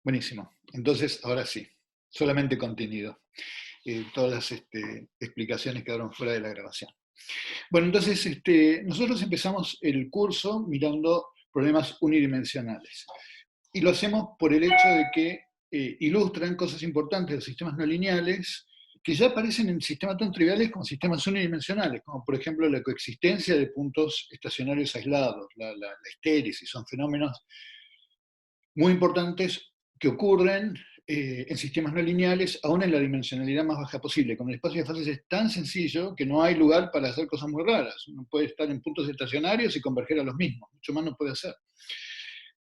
Buenísimo. Entonces, ahora sí, solamente contenido. Todas las explicaciones quedaron fuera de la grabación. Bueno, entonces nosotros empezamos el curso mirando problemas unidimensionales. Y lo hacemos por el hecho de que ilustran cosas importantes de los sistemas no lineales que ya aparecen en sistemas tan triviales como sistemas unidimensionales, como por ejemplo la coexistencia de puntos estacionarios aislados, la estéresis, son fenómenos muy importantes que ocurren en sistemas no lineales, aún en la dimensionalidad más baja posible. Con el espacio de fases es tan sencillo que no hay lugar para hacer cosas muy raras. Uno puede estar en puntos estacionarios y converger a los mismos, mucho más no puede hacer.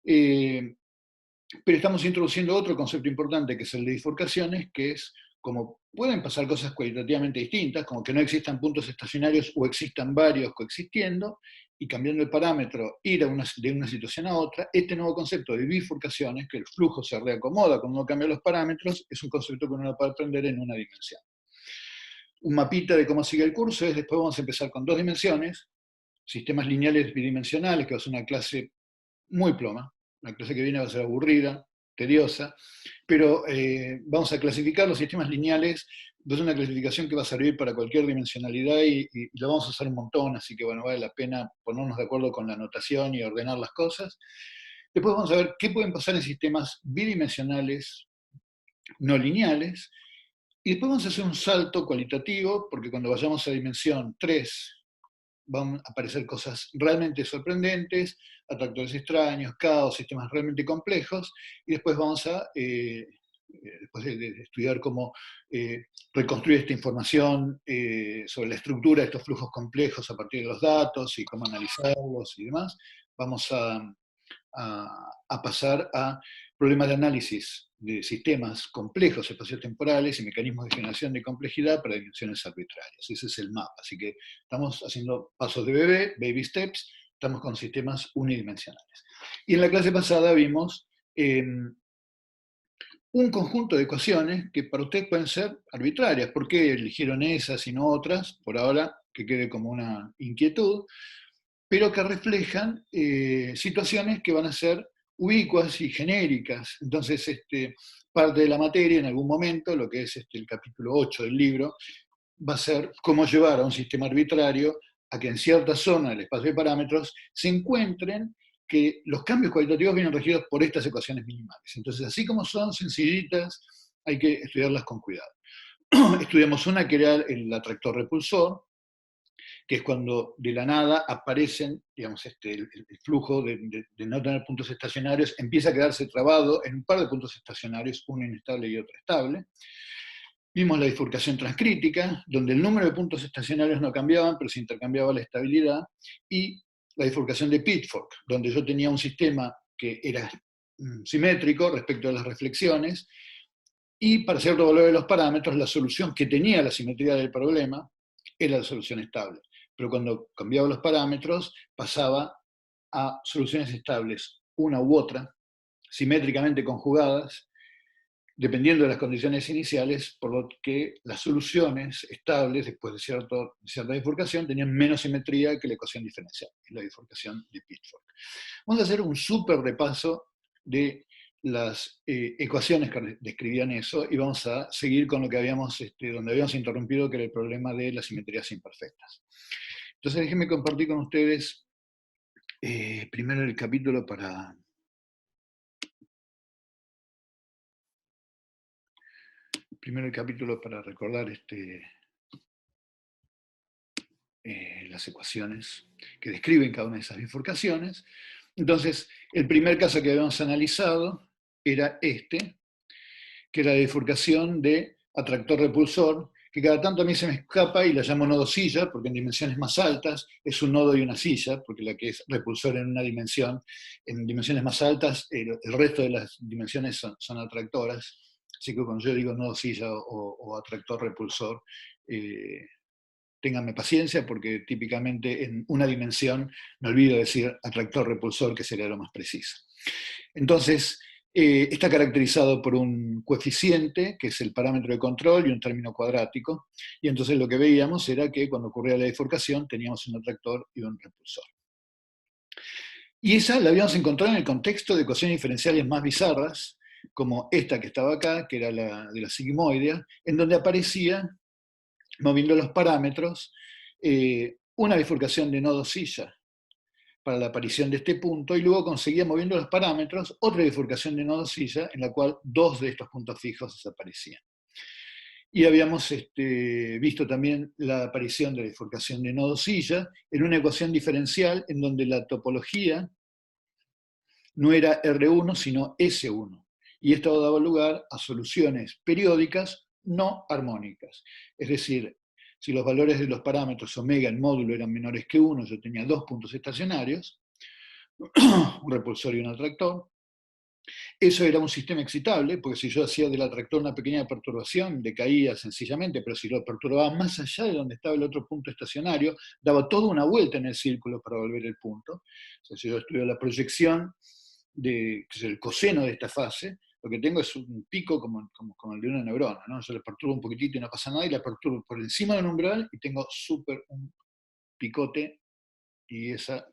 Pero estamos introduciendo otro concepto importante, que es el de bifurcaciones, que es como pueden pasar cosas cualitativamente distintas, como que no existan puntos estacionarios o existan varios coexistiendo, y cambiando el parámetro, ir de una situación a otra. Este nuevo concepto de bifurcaciones, que el flujo se reacomoda cuando uno cambia los parámetros, es un concepto que uno puede aprender en una dimensión. Un mapita de cómo sigue el curso es, después vamos a empezar con 2 dimensiones, sistemas lineales bidimensionales, que va a ser una clase muy ploma. La clase que viene va a ser aburrida, tediosa, pero vamos a clasificar los sistemas lineales. Es una clasificación que va a servir para cualquier dimensionalidad y lo vamos a usar un montón, así que bueno, vale la pena ponernos de acuerdo con la notación y ordenar las cosas. Después vamos a ver qué pueden pasar en sistemas bidimensionales no lineales, y después vamos a hacer un salto cualitativo, porque cuando vayamos a dimensión 3, van a aparecer cosas realmente sorprendentes, atractores extraños, caos, sistemas realmente complejos, y después vamos a, después de estudiar cómo reconstruir esta información sobre la estructura de estos flujos complejos a partir de los datos y cómo analizarlos y demás, vamos a pasar a problemas de análisis de sistemas complejos espaciotemporales y mecanismos de generación de complejidad para dimensiones arbitrarias. Ese es el mapa. Así que estamos haciendo pasos de bebé, baby steps, estamos con sistemas unidimensionales. Y en la clase pasada vimos un conjunto de ecuaciones que para ustedes pueden ser arbitrarias. ¿Por qué eligieron esas y no otras? Por ahora, que quede como una inquietud, pero que reflejan situaciones que van a ser ubicuas y genéricas. Entonces, parte de la materia en algún momento, lo que es el capítulo 8 del libro, va a ser cómo llevar a un sistema arbitrario a que en cierta zona del espacio de parámetros se encuentren que los cambios cualitativos vienen regidos por estas ecuaciones minimales. Entonces, así como son sencillitas, hay que estudiarlas con cuidado. Estudiamos una que era el atractor repulsor, que es cuando de la nada aparecen, digamos, el flujo de no tener puntos estacionarios, empieza a quedarse trabado en un par de puntos estacionarios, uno inestable y otro estable. Vimos la bifurcación transcrítica, donde el número de puntos estacionarios no cambiaban, pero se intercambiaba la estabilidad, y la bifurcación de Pitchfork, donde yo tenía un sistema que era simétrico respecto a las reflexiones, y para cierto valor de los parámetros, la solución que tenía la simetría del problema era la solución estable. Pero cuando cambiaba los parámetros, pasaba a soluciones estables, una u otra, simétricamente conjugadas, dependiendo de las condiciones iniciales, por lo que las soluciones estables, después de cierta bifurcación, tenían menos simetría que la ecuación diferencial, la bifurcación de Pitchfork. Vamos a hacer un súper repaso de las ecuaciones que describían eso, y vamos a seguir con lo que donde habíamos interrumpido, que era el problema de las simetrías imperfectas. Entonces déjenme compartir con ustedes primero el capítulo para recordar las ecuaciones que describen cada una de esas bifurcaciones. Entonces, el primer caso que habíamos analizado era que era la bifurcación de atractor-repulsor, que cada tanto a mí se me escapa y la llamo nodo-silla, porque en dimensiones más altas es un nodo y una silla, porque la que es repulsor en una dimensión, en dimensiones más altas, el resto de las dimensiones son atractoras. Así que cuando yo digo nodo-silla o atractor-repulsor, ténganme paciencia, porque típicamente en una dimensión me olvido decir atractor-repulsor, que sería lo más preciso. Entonces, está caracterizado por un coeficiente, que es el parámetro de control, y un término cuadrático, y entonces lo que veíamos era que cuando ocurría la bifurcación teníamos un atractor y un repulsor. Y esa la habíamos encontrado en el contexto de ecuaciones diferenciales más bizarras, como esta que estaba acá, que era la de la sigmoidea, en donde aparecía, moviendo los parámetros, una bifurcación de nodo silla para la aparición de este punto, y luego conseguía, moviendo los parámetros, otra bifurcación de nodo silla en la cual dos de estos puntos fijos desaparecían. Y habíamos visto también la aparición de la bifurcación de nodo silla en una ecuación diferencial en donde la topología no era R1 sino S1. Y esto daba lugar a soluciones periódicas no armónicas. Es decir, si los valores de los parámetros omega en módulo eran menores que 1, yo tenía dos puntos estacionarios, un repulsor y un atractor. Eso era un sistema excitable, porque si yo hacía del atractor una pequeña perturbación, decaía sencillamente, pero si lo perturbaba más allá de donde estaba el otro punto estacionario, daba toda una vuelta en el círculo para volver el punto. O sea, si yo estudio la proyección del coseno de esta fase, lo que tengo es un pico como el de una neurona, ¿no? Yo le perturbo un poquitito y no pasa nada, y la perturbo por encima del umbral y tengo un picote, y esa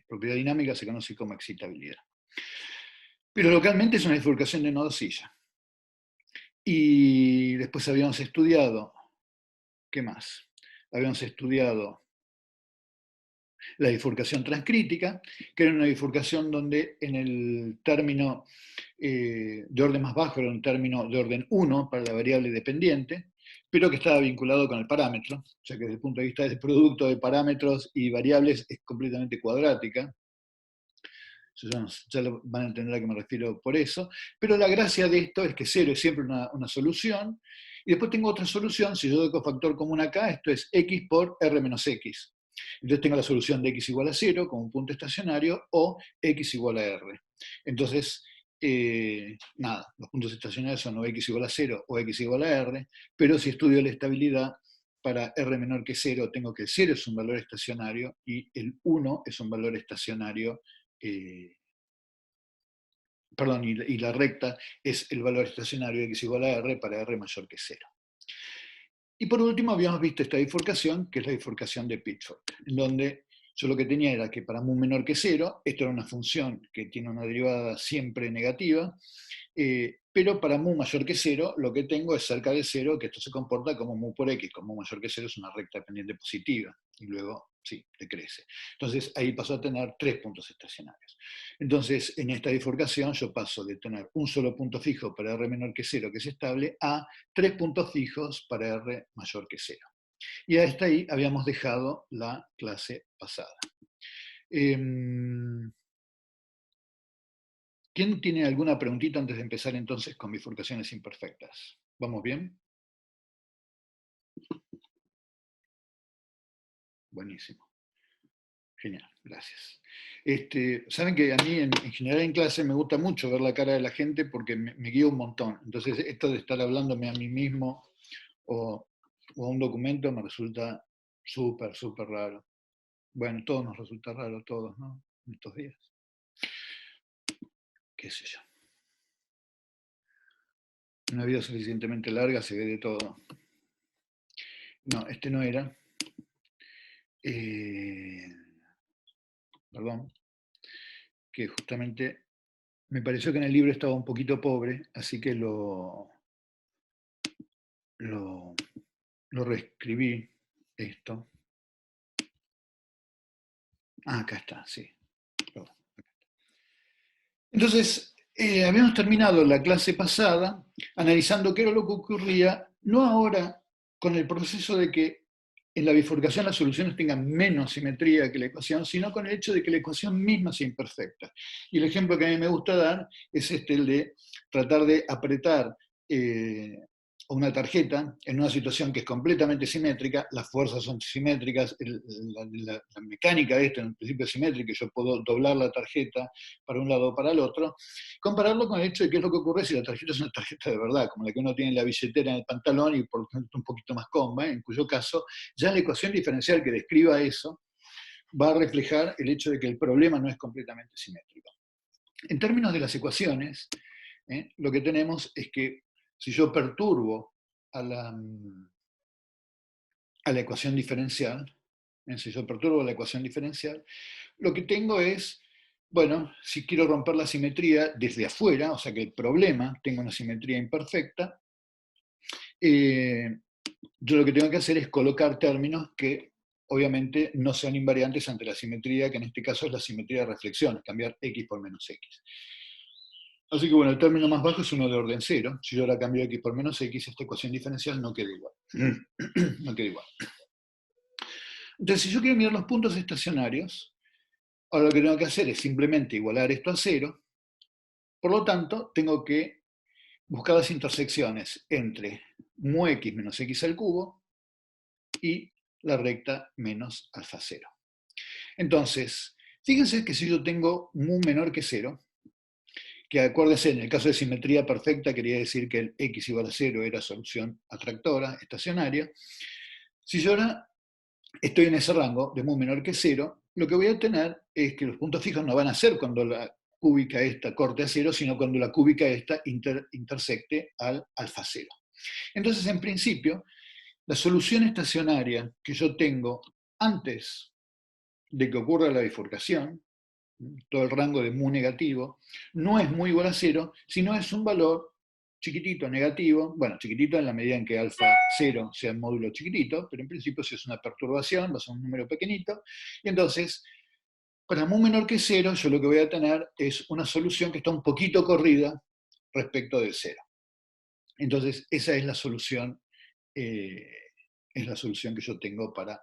propiedad dinámica se conoce como excitabilidad. Pero localmente es una bifurcación de nodo silla. Y después habíamos estudiado, ¿qué más? Habíamos estudiado la bifurcación transcrítica, que era una bifurcación donde en el término de orden más bajo era un término de orden 1 para la variable dependiente, pero que estaba vinculado con el parámetro, o sea que desde el punto de vista del producto de parámetros y variables es completamente cuadrática. Ya lo van a entender a qué me refiero por eso, pero la gracia de esto es que 0 es siempre una solución, y después tengo otra solución, si yo doy cofactor común acá, esto es x por r menos x. Entonces tengo la solución de x igual a 0 como un punto estacionario, o x igual a r. Entonces, nada, los puntos estacionarios son o x igual a 0 o x igual a r, pero si estudio la estabilidad, para r menor que 0 tengo que el 0 es un valor estacionario y el 1 es un valor estacionario, perdón, y la recta es el valor estacionario x igual a r para r mayor que 0. Y por último habíamos visto esta bifurcación, que es la bifurcación de Pitchford, en donde yo lo que tenía era que para mu menor que 0, esto era una función que tiene una derivada siempre negativa, pero para mu mayor que 0, lo que tengo es cerca de 0, que esto se comporta como mu por x, como mu mayor que 0 es una recta pendiente positiva, y luego, sí, decrece. Entonces ahí paso a tener tres puntos estacionarios. Entonces, en esta bifurcación yo paso de tener un solo punto fijo para r menor que 0, que es estable, a tres puntos fijos para r mayor que 0. Y hasta ahí habíamos dejado la clase pasada. ¿Quién tiene alguna preguntita antes de empezar entonces con bifurcaciones imperfectas? ¿Vamos bien? Buenísimo. Genial, gracias. Saben que a mí en general en clase me gusta mucho ver la cara de la gente porque me guía un montón. Entonces esto de estar hablándome a mí mismo o a un documento me resulta súper, súper raro. Bueno, todo nos resulta raro, todos, ¿no? En estos días. Qué sé yo. Una vida suficientemente larga se ve de todo. No, este no era. Perdón. Que justamente me pareció que en el libro estaba un poquito pobre, así que lo reescribí esto. Ah, acá está, sí. Entonces, habíamos terminado la clase pasada analizando qué era lo que ocurría, no ahora con el proceso de que en la bifurcación las soluciones tengan menos simetría que la ecuación, sino con el hecho de que la ecuación misma sea imperfecta. Y el ejemplo que a mí me gusta dar es el de tratar de apretar una tarjeta en una situación que es completamente simétrica, las fuerzas son simétricas, la mecánica de esto en principio es simétrica, yo puedo doblar la tarjeta para un lado o para el otro, compararlo con el hecho de qué es lo que ocurre si la tarjeta es una tarjeta de verdad, como la que uno tiene en la billetera en el pantalón y por lo tanto un poquito más cómoda, en cuyo caso ya la ecuación diferencial que describa eso va a reflejar el hecho de que el problema no es completamente simétrico. En términos de las ecuaciones, lo que tenemos es que si yo perturbo a la ecuación diferencial, si yo perturbo la ecuación diferencial, lo que tengo es Bueno, si quiero romper la simetría desde afuera, o sea que el problema tenga una simetría imperfecta, yo lo que tengo que hacer es colocar términos que obviamente no sean invariantes ante la simetría, que en este caso es la simetría de reflexión, cambiar x por menos x. Así que bueno, el término más bajo es uno de orden cero. Si yo ahora cambio x por menos x, esta ecuación diferencial no queda igual. No queda igual. Entonces, si yo quiero mirar los puntos estacionarios, ahora lo que tengo que hacer es simplemente igualar esto a cero. Por lo tanto, tengo que buscar las intersecciones entre mu x menos x al cubo y la recta menos alfa cero. Entonces, fíjense que si yo tengo mu menor que cero, que acuérdense, en el caso de simetría perfecta quería decir que el x igual a cero era solución atractora, estacionaria. Si yo ahora estoy en ese rango de mu menor que cero, lo que voy a tener es que los puntos fijos no van a ser cuando la cúbica esta corte a cero, sino cuando la cúbica esta intersecte al alfa cero. Entonces, en principio, la solución estacionaria que yo tengo antes de que ocurra la bifurcación, todo el rango de mu negativo, no es mu igual a cero, sino es un valor chiquitito negativo, bueno, chiquitito en la medida en que alfa 0 sea un módulo chiquitito, pero en principio si es una perturbación va a ser un número pequeñito, y entonces, para mu menor que cero, yo lo que voy a tener es una solución que está un poquito corrida respecto de cero. Entonces, esa es la solución que yo tengo para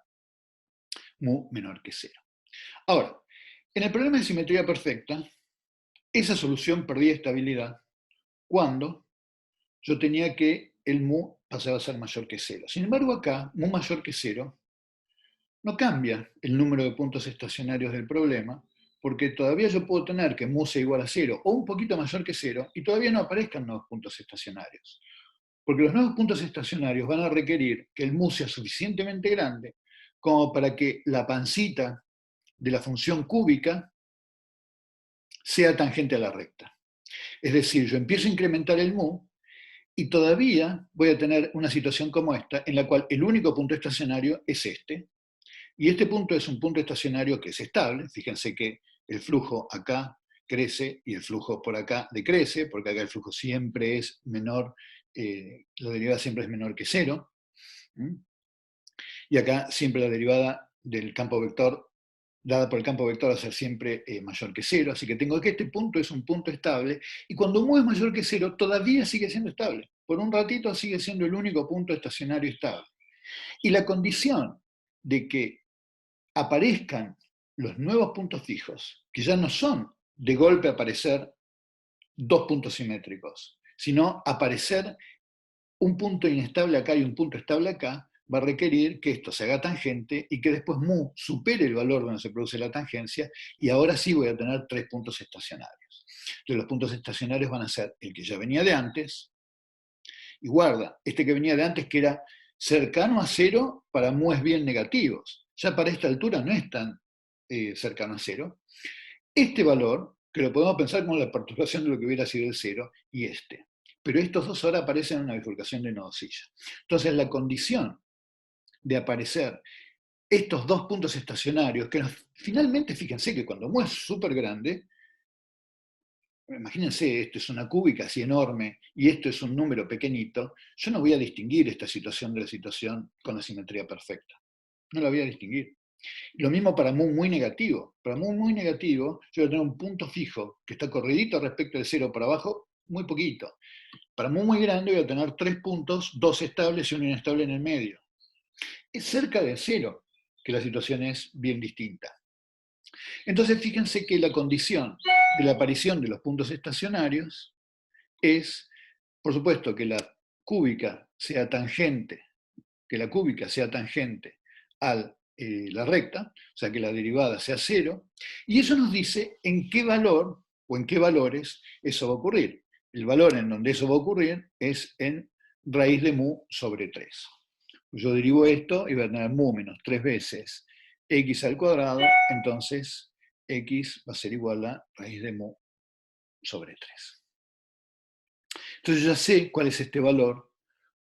mu menor que cero. Ahora, en el problema de simetría perfecta, esa solución perdía estabilidad cuando yo tenía que el mu pasaba a ser mayor que cero. Sin embargo, acá, mu mayor que cero, no cambia el número de puntos estacionarios del problema, porque todavía yo puedo tener que mu sea igual a cero o un poquito mayor que cero y todavía no aparezcan nuevos puntos estacionarios. Porque los nuevos puntos estacionarios van a requerir que el mu sea suficientemente grande como para que la pancita de la función cúbica sea tangente a la recta. Es decir, yo empiezo a incrementar el mu y todavía voy a tener una situación como esta, en la cual el único punto estacionario es este, y este punto es un punto estacionario que es estable. Fíjense que el flujo acá crece y el flujo por acá decrece, porque acá el flujo siempre es menor, la derivada siempre es menor que cero, y acá siempre la derivada del campo vector dada por el campo vector va a ser siempre mayor que cero, así que tengo que este punto es un punto estable, y cuando mu es mayor que cero, todavía sigue siendo estable. Por un ratito sigue siendo el único punto estacionario estable. Y la condición de que aparezcan los nuevos puntos fijos, que ya no son de golpe aparecer dos puntos simétricos, sino aparecer un punto inestable acá y un punto estable acá, va a requerir que esto se haga tangente y que después mu supere el valor donde se produce la tangencia, y ahora sí voy a tener tres puntos estacionarios. Entonces los puntos estacionarios van a ser el que ya venía de antes, y guarda, este que venía de antes que era cercano a cero para mu es bien negativos, ya para esta altura no es tan cercano a cero. Este valor, que lo podemos pensar como la perturbación de lo que hubiera sido el cero, y este. Pero estos dos ahora aparecen en una bifurcación de nodosilla. Entonces la condición de aparecer estos dos puntos estacionarios, que finalmente, fíjense que cuando mu es súper grande, imagínense, esto es una cúbica así enorme y esto es un número pequeñito, yo no voy a distinguir esta situación de la situación con la simetría perfecta. No la voy a distinguir. Lo mismo para mu muy negativo. Para mu muy negativo, yo voy a tener un punto fijo que está corridito respecto de cero para abajo, muy poquito. Para mu muy grande voy a tener tres puntos, dos estables y uno inestable en el medio. Es cerca de cero, que la situación es bien distinta. Entonces fíjense que la condición de la aparición de los puntos estacionarios es, por supuesto, que la cúbica sea tangente, a la recta, o sea que la derivada sea cero, y eso nos dice en qué valor o en qué valores eso va a ocurrir. El valor en donde eso va a ocurrir es en raíz de mu sobre 3. Yo derivo esto y voy a tener mu menos 3 veces x al cuadrado, entonces x va a ser igual a raíz de mu sobre 3. Entonces yo ya sé cuál es este valor,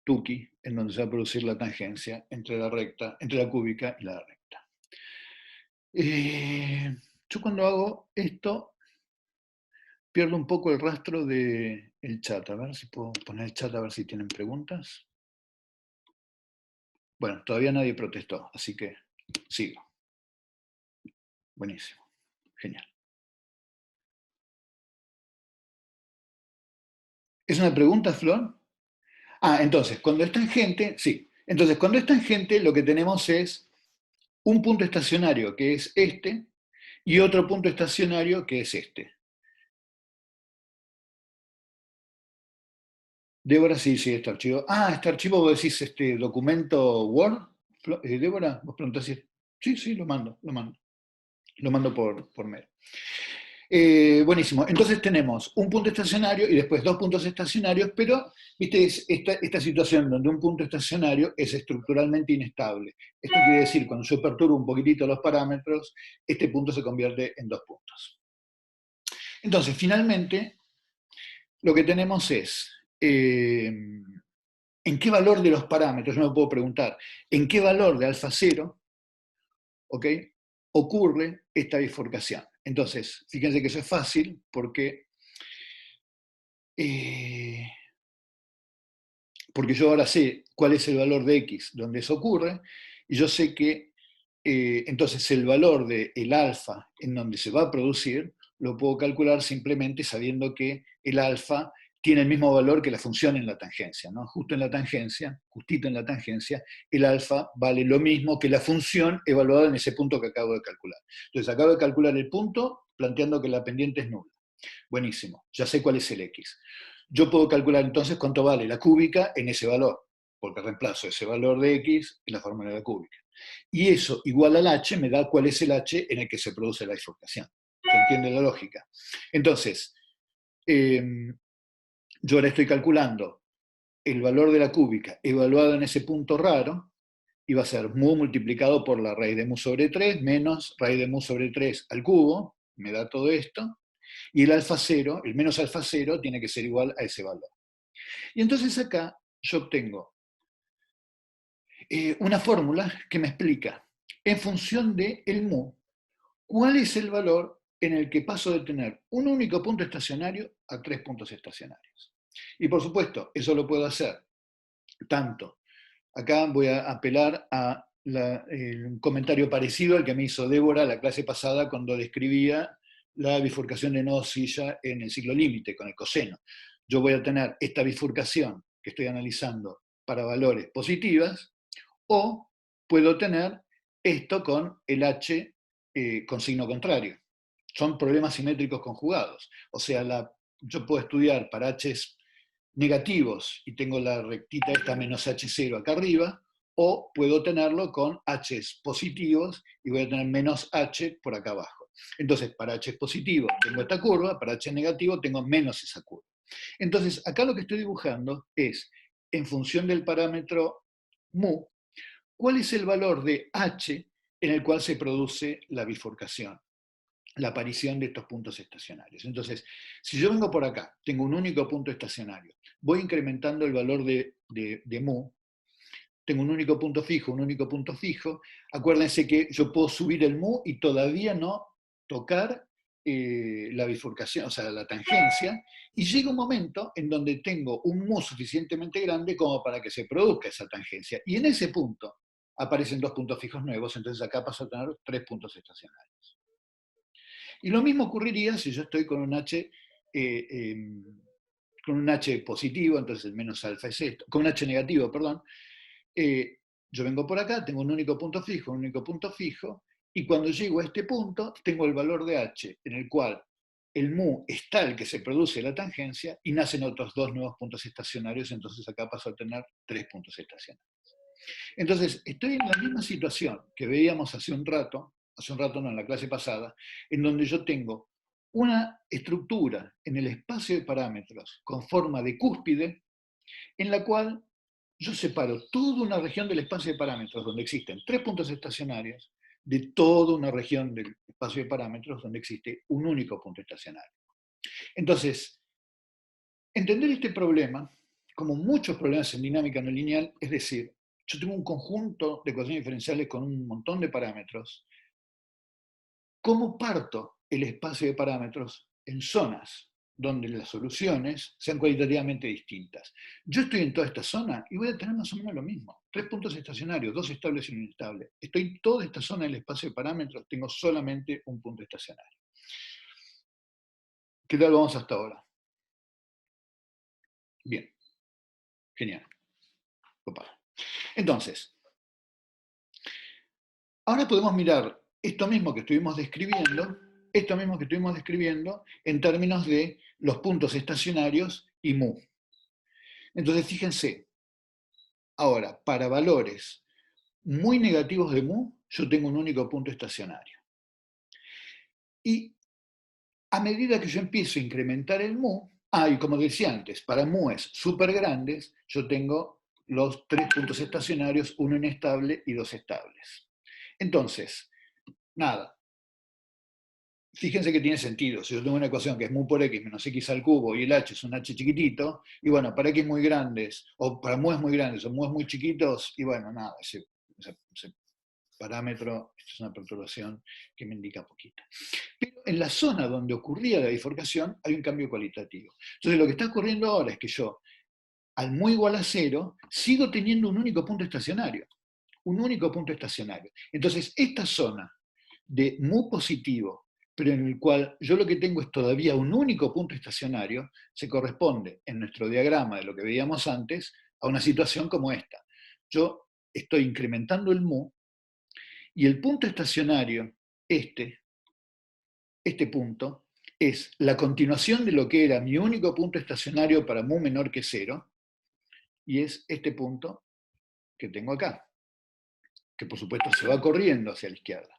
tuki, en donde se va a producir la tangencia entre la cúbica y la recta. Yo cuando hago esto, pierdo un poco el rastro del chat. A ver si puedo poner el chat a ver si tienen preguntas. Bueno, todavía nadie protestó, así que sigo. Buenísimo. Genial. ¿Es una pregunta, Flor? Ah, entonces, cuando es tangente, sí. Entonces, cuando es tangente, lo que tenemos es un punto estacionario, que es este, y otro punto estacionario, que es este. Débora, sí, sí, este archivo. Ah, este archivo, vos decís, este documento Word. Débora, vos preguntás si... Sí, sí, lo mando, lo mando. Lo mando por mail. Buenísimo. Entonces tenemos un punto estacionario y después dos puntos estacionarios, pero viste, es esta situación donde un punto estacionario es estructuralmente inestable. Esto quiere decir, cuando yo perturbo un poquitito los parámetros, este punto se convierte en dos puntos. Entonces, finalmente, lo que tenemos es, ¿en qué valor de los parámetros? Yo me puedo preguntar, ¿en qué valor de alfa cero, ¿ok?, ocurre esta bifurcación? Entonces, fíjense que eso es fácil porque eh, porque yo ahora sé cuál es el valor de x donde eso ocurre, y yo sé que entonces el valor del alfa en donde se va a producir lo puedo calcular simplemente sabiendo que el alfa tiene el mismo valor que la función en la tangencia, ¿no? Justo en la tangencia, justito en la tangencia, el alfa vale lo mismo que la función evaluada en ese punto que acabo de calcular. Entonces acabo de calcular el punto planteando que la pendiente es nula. Buenísimo, ya sé cuál es el x. Yo puedo calcular entonces cuánto vale la cúbica en ese valor, porque reemplazo ese valor de x en la fórmula de la cúbica. Y eso igual al h me da cuál es el h en el que se produce la bifurcación. ¿Se entiende la lógica? Entonces, yo ahora estoy calculando el valor de la cúbica evaluado en ese punto raro, y va a ser mu multiplicado por la raíz de mu sobre 3 menos raíz de mu sobre 3 al cubo, me da todo esto, y el alfa cero, el menos alfa cero, tiene que ser igual a ese valor. Y entonces acá yo obtengo una fórmula que me explica, en función de el mu, cuál es el valor en el que paso de tener un único punto estacionario a tres puntos estacionarios. Y por supuesto, eso lo puedo hacer tanto. Acá voy a apelar a un comentario parecido al que me hizo Débora la clase pasada cuando describía la bifurcación de nodo silla en el ciclo límite con el coseno. Yo voy a tener esta bifurcación que estoy analizando para valores positivas, o puedo tener esto con el h con signo contrario. Son problemas simétricos conjugados. O sea, yo puedo estudiar para h's negativos y tengo la rectita esta menos h0 acá arriba, o puedo tenerlo con h's positivos y voy a tener menos h por acá abajo. Entonces, para h positivo tengo esta curva, para h negativo tengo menos esa curva. Entonces, acá lo que estoy dibujando es, en función del parámetro mu, cuál es el valor de h en el cual se produce la bifurcación, la aparición de estos puntos estacionarios. Entonces, si yo vengo por acá, tengo un único punto estacionario, voy incrementando el valor de mu, tengo un único punto fijo, un único punto fijo, acuérdense que yo puedo subir el mu y todavía no tocar la bifurcación, o sea, la tangencia, y llega un momento en donde tengo un mu suficientemente grande como para que se produzca esa tangencia. Y en ese punto aparecen dos puntos fijos nuevos, entonces acá paso a tener tres puntos estacionarios. Y lo mismo ocurriría si yo estoy con un H positivo, entonces el menos alfa es esto, con un H negativo, perdón. Yo vengo por acá, tengo un único punto fijo, y cuando llego a este punto, tengo el valor de H, en el cual el mu es tal que se produce la tangencia y nacen otros dos nuevos puntos estacionarios, entonces acá paso a tener tres puntos estacionarios. Entonces, estoy en la misma situación que veíamos hace un rato no, en la clase pasada, en donde yo tengo una estructura en el espacio de parámetros con forma de cúspide, en la cual yo separo toda una región del espacio de parámetros donde existen tres puntos estacionarios de toda una región del espacio de parámetros donde existe un único punto estacionario. Entonces, entender este problema, como muchos problemas en dinámica no lineal, es decir, yo tengo un conjunto de ecuaciones diferenciales con un montón de parámetros, ¿Cómo parto el espacio de parámetros en zonas donde las soluciones sean cualitativamente distintas? Yo estoy en toda esta zona y voy a tener más o menos lo mismo. 3 puntos estacionarios, 2 estables y un inestable. Estoy en toda esta zona del espacio de parámetros, tengo solamente un punto estacionario. ¿Qué tal vamos hasta ahora? Bien, genial. Opa. Entonces, ahora podemos mirar esto mismo que estuvimos describiendo en términos de los puntos estacionarios y mu. Entonces, fíjense, ahora, para valores muy negativos de mu, yo tengo un único punto estacionario. Y a medida que yo empiezo a incrementar el mu, y como decía antes, para mu's súper grandes, yo tengo los 3 puntos estacionarios, uno inestable y 2 estables. Entonces, nada, fíjense que tiene sentido. Si yo tengo una ecuación que es mu por x menos x al cubo y el h es un h chiquitito, y bueno, para x muy grandes, o para mu's muy grandes, o mu's muy chiquitos, y bueno, nada, ese parámetro, esto es una perturbación que me indica poquito. Pero en la zona donde ocurría la bifurcación hay un cambio cualitativo. Entonces lo que está ocurriendo ahora es que yo, al mu igual a 0, sigo teniendo un único punto estacionario. Un único punto estacionario. Entonces esta zona de mu positivo, pero en el cual yo lo que tengo es todavía un único punto estacionario, se corresponde en nuestro diagrama de lo que veíamos antes a una situación como esta. Yo estoy incrementando el mu, y el punto estacionario, este punto, es la continuación de lo que era mi único punto estacionario para mu menor que 0, y es este punto que tengo acá, que por supuesto se va corriendo hacia la izquierda.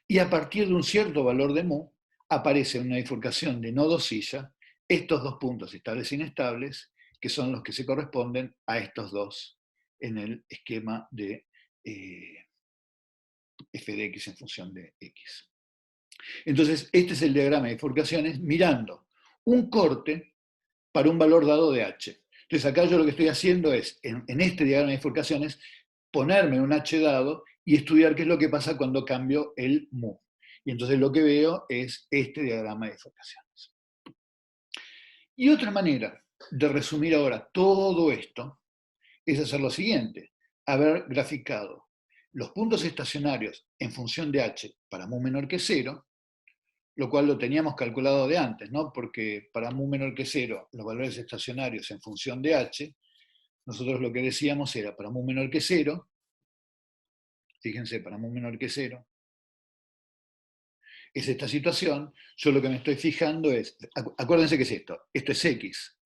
Y a partir de un cierto valor de mu, aparece una bifurcación de nodo silla estos dos puntos estables e inestables, que son los que se corresponden a estos dos en el esquema de f de x en función de x. Entonces, este es el diagrama de bifurcaciones mirando un corte para un valor dado de h. Entonces, acá yo lo que estoy haciendo es, en este diagrama de bifurcaciones, ponerme un h dado y estudiar qué es lo que pasa cuando cambio el mu. Y entonces lo que veo es este diagrama de bifurcaciones. Y otra manera de resumir ahora todo esto es hacer lo siguiente: haber graficado los puntos estacionarios en función de h para mu menor que 0, lo cual lo teníamos calculado de antes, ¿no? Porque para mu menor que 0, los valores estacionarios en función de h, nosotros lo que decíamos era para mu menor que 0, fíjense, para mu menor que 0, es esta situación, yo lo que me estoy fijando es, acuérdense que es esto es x,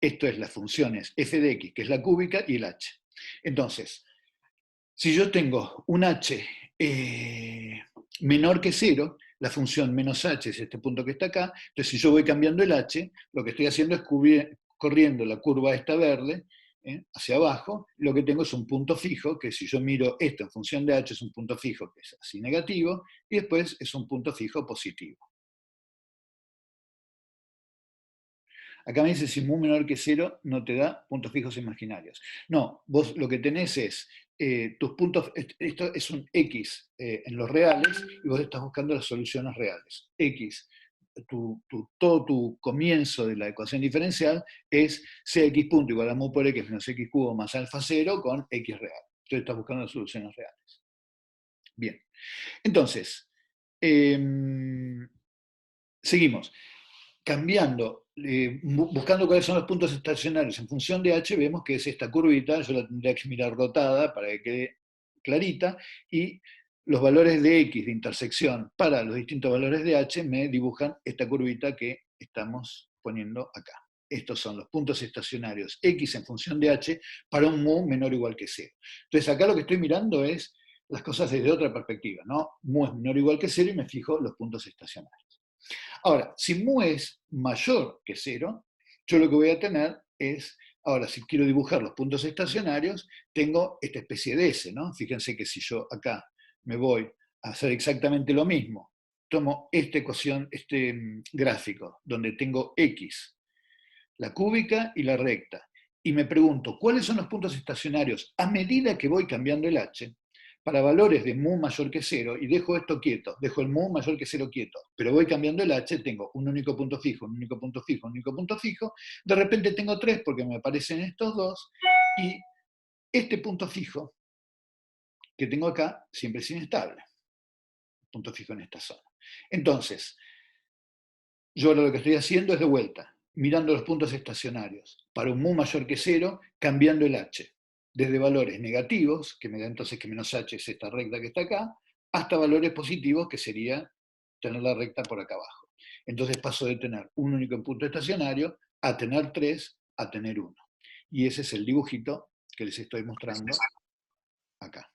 esto es las funciones f de x, que es la cúbica, y el h. Entonces, si yo tengo un h menor que 0, la función menos h es este punto que está acá, entonces si yo voy cambiando el h, lo que estoy haciendo es corriendo la curva esta verde hacia abajo, lo que tengo es un punto fijo, que si yo miro esto en función de h es un punto fijo que es así negativo, y después es un punto fijo positivo. Acá me dice si mu menor que 0 no te da puntos fijos imaginarios. No, vos lo que tenés es tus puntos, esto es un x en los reales, y vos estás buscando las soluciones reales. X, todo tu comienzo de la ecuación diferencial es cx punto igual a mu por x menos x cubo más alfa 0 con x real. Entonces estás buscando las soluciones reales. Bien, entonces, seguimos. Cambiando, buscando cuáles son los puntos estacionarios en función de h, vemos que es esta curvita, yo la tendría que mirar rotada para que quede clarita, y los valores de x de intersección para los distintos valores de h me dibujan esta curvita que estamos poniendo acá. Estos son los puntos estacionarios x en función de h para un mu menor o igual que 0. Entonces acá lo que estoy mirando es las cosas desde otra perspectiva, ¿no? Mu es menor o igual que 0 y me fijo los puntos estacionarios. Ahora, si mu es mayor que 0, yo lo que voy a tener es, ahora si quiero dibujar los puntos estacionarios, tengo esta especie de S, ¿no? Fíjense que si yo acá me voy a hacer exactamente lo mismo, tomo esta ecuación, este gráfico, donde tengo X, la cúbica y la recta, y me pregunto, ¿cuáles son los puntos estacionarios a medida que voy cambiando el H? para valores de mu mayor que 0, y dejo esto quieto, dejo el mu mayor que 0 quieto, pero voy cambiando el h, tengo un único punto fijo, un único punto fijo, un único punto fijo, de repente tengo 3 porque me aparecen estos dos, y este punto fijo que tengo acá siempre es inestable, punto fijo en esta zona. Entonces, yo ahora lo que estoy haciendo es de vuelta, mirando los puntos estacionarios, para un mu mayor que 0, cambiando el h, desde valores negativos, que me da entonces que menos h es esta recta que está acá, hasta valores positivos, que sería tener la recta por acá abajo. Entonces paso de tener un único punto estacionario a tener 3, a tener 1. Y ese es el dibujito que les estoy mostrando acá.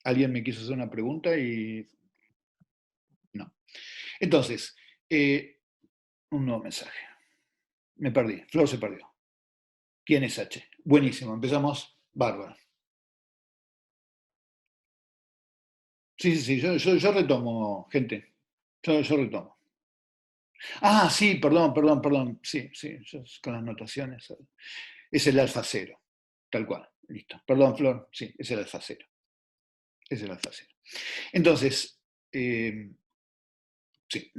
Alguien me quiso hacer una pregunta y no. Entonces, un nuevo mensaje. Me perdí, Flor se perdió. ¿Quién es H? Buenísimo, empezamos bárbaro. Sí, sí, sí, yo retomo, gente. Yo retomo. Ah, sí, perdón. Sí, sí, con las notaciones. Es el alfa cero, tal cual. Listo. Perdón, Flor, sí, es el alfa cero. Es el alfa cero. Entonces, sí,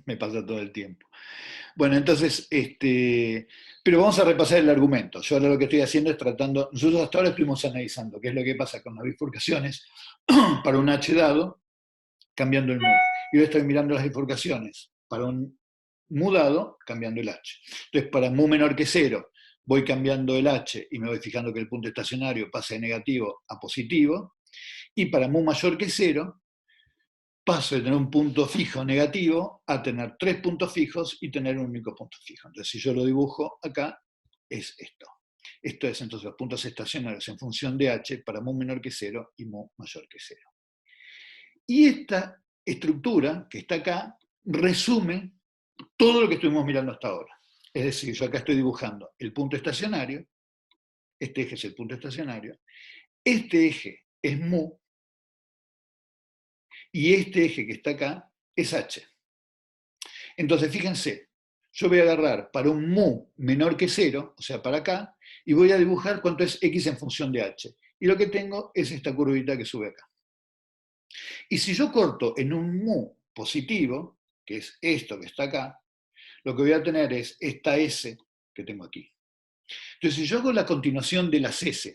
me pasa todo el tiempo. Bueno, entonces, pero vamos a repasar el argumento. Yo ahora lo que estoy haciendo es tratando, nosotros hasta ahora estuvimos analizando qué es lo que pasa con las bifurcaciones para un H dado, cambiando el mu. Y ahora estoy mirando las bifurcaciones para un mu dado, cambiando el H. Entonces, para mu menor que 0, voy cambiando el H y me voy fijando que el punto estacionario pasa de negativo a positivo. Y para mu mayor que 0, paso de tener un punto fijo negativo a tener 3 puntos fijos y tener un único punto fijo. Entonces, si yo lo dibujo acá, es esto. Esto es entonces los puntos estacionarios en función de h para mu menor que 0 y mu mayor que 0. Y esta estructura que está acá resume todo lo que estuvimos mirando hasta ahora. Es decir, yo acá estoy dibujando el punto estacionario, este eje es el punto estacionario, este eje es mu, y este eje que está acá es h. Entonces, fíjense, yo voy a agarrar para un mu menor que 0, o sea, para acá, y voy a dibujar cuánto es x en función de h. Y lo que tengo es esta curvita que sube acá. Y si yo corto en un mu positivo, que es esto que está acá, lo que voy a tener es esta S que tengo aquí. Entonces, si yo hago la continuación de las S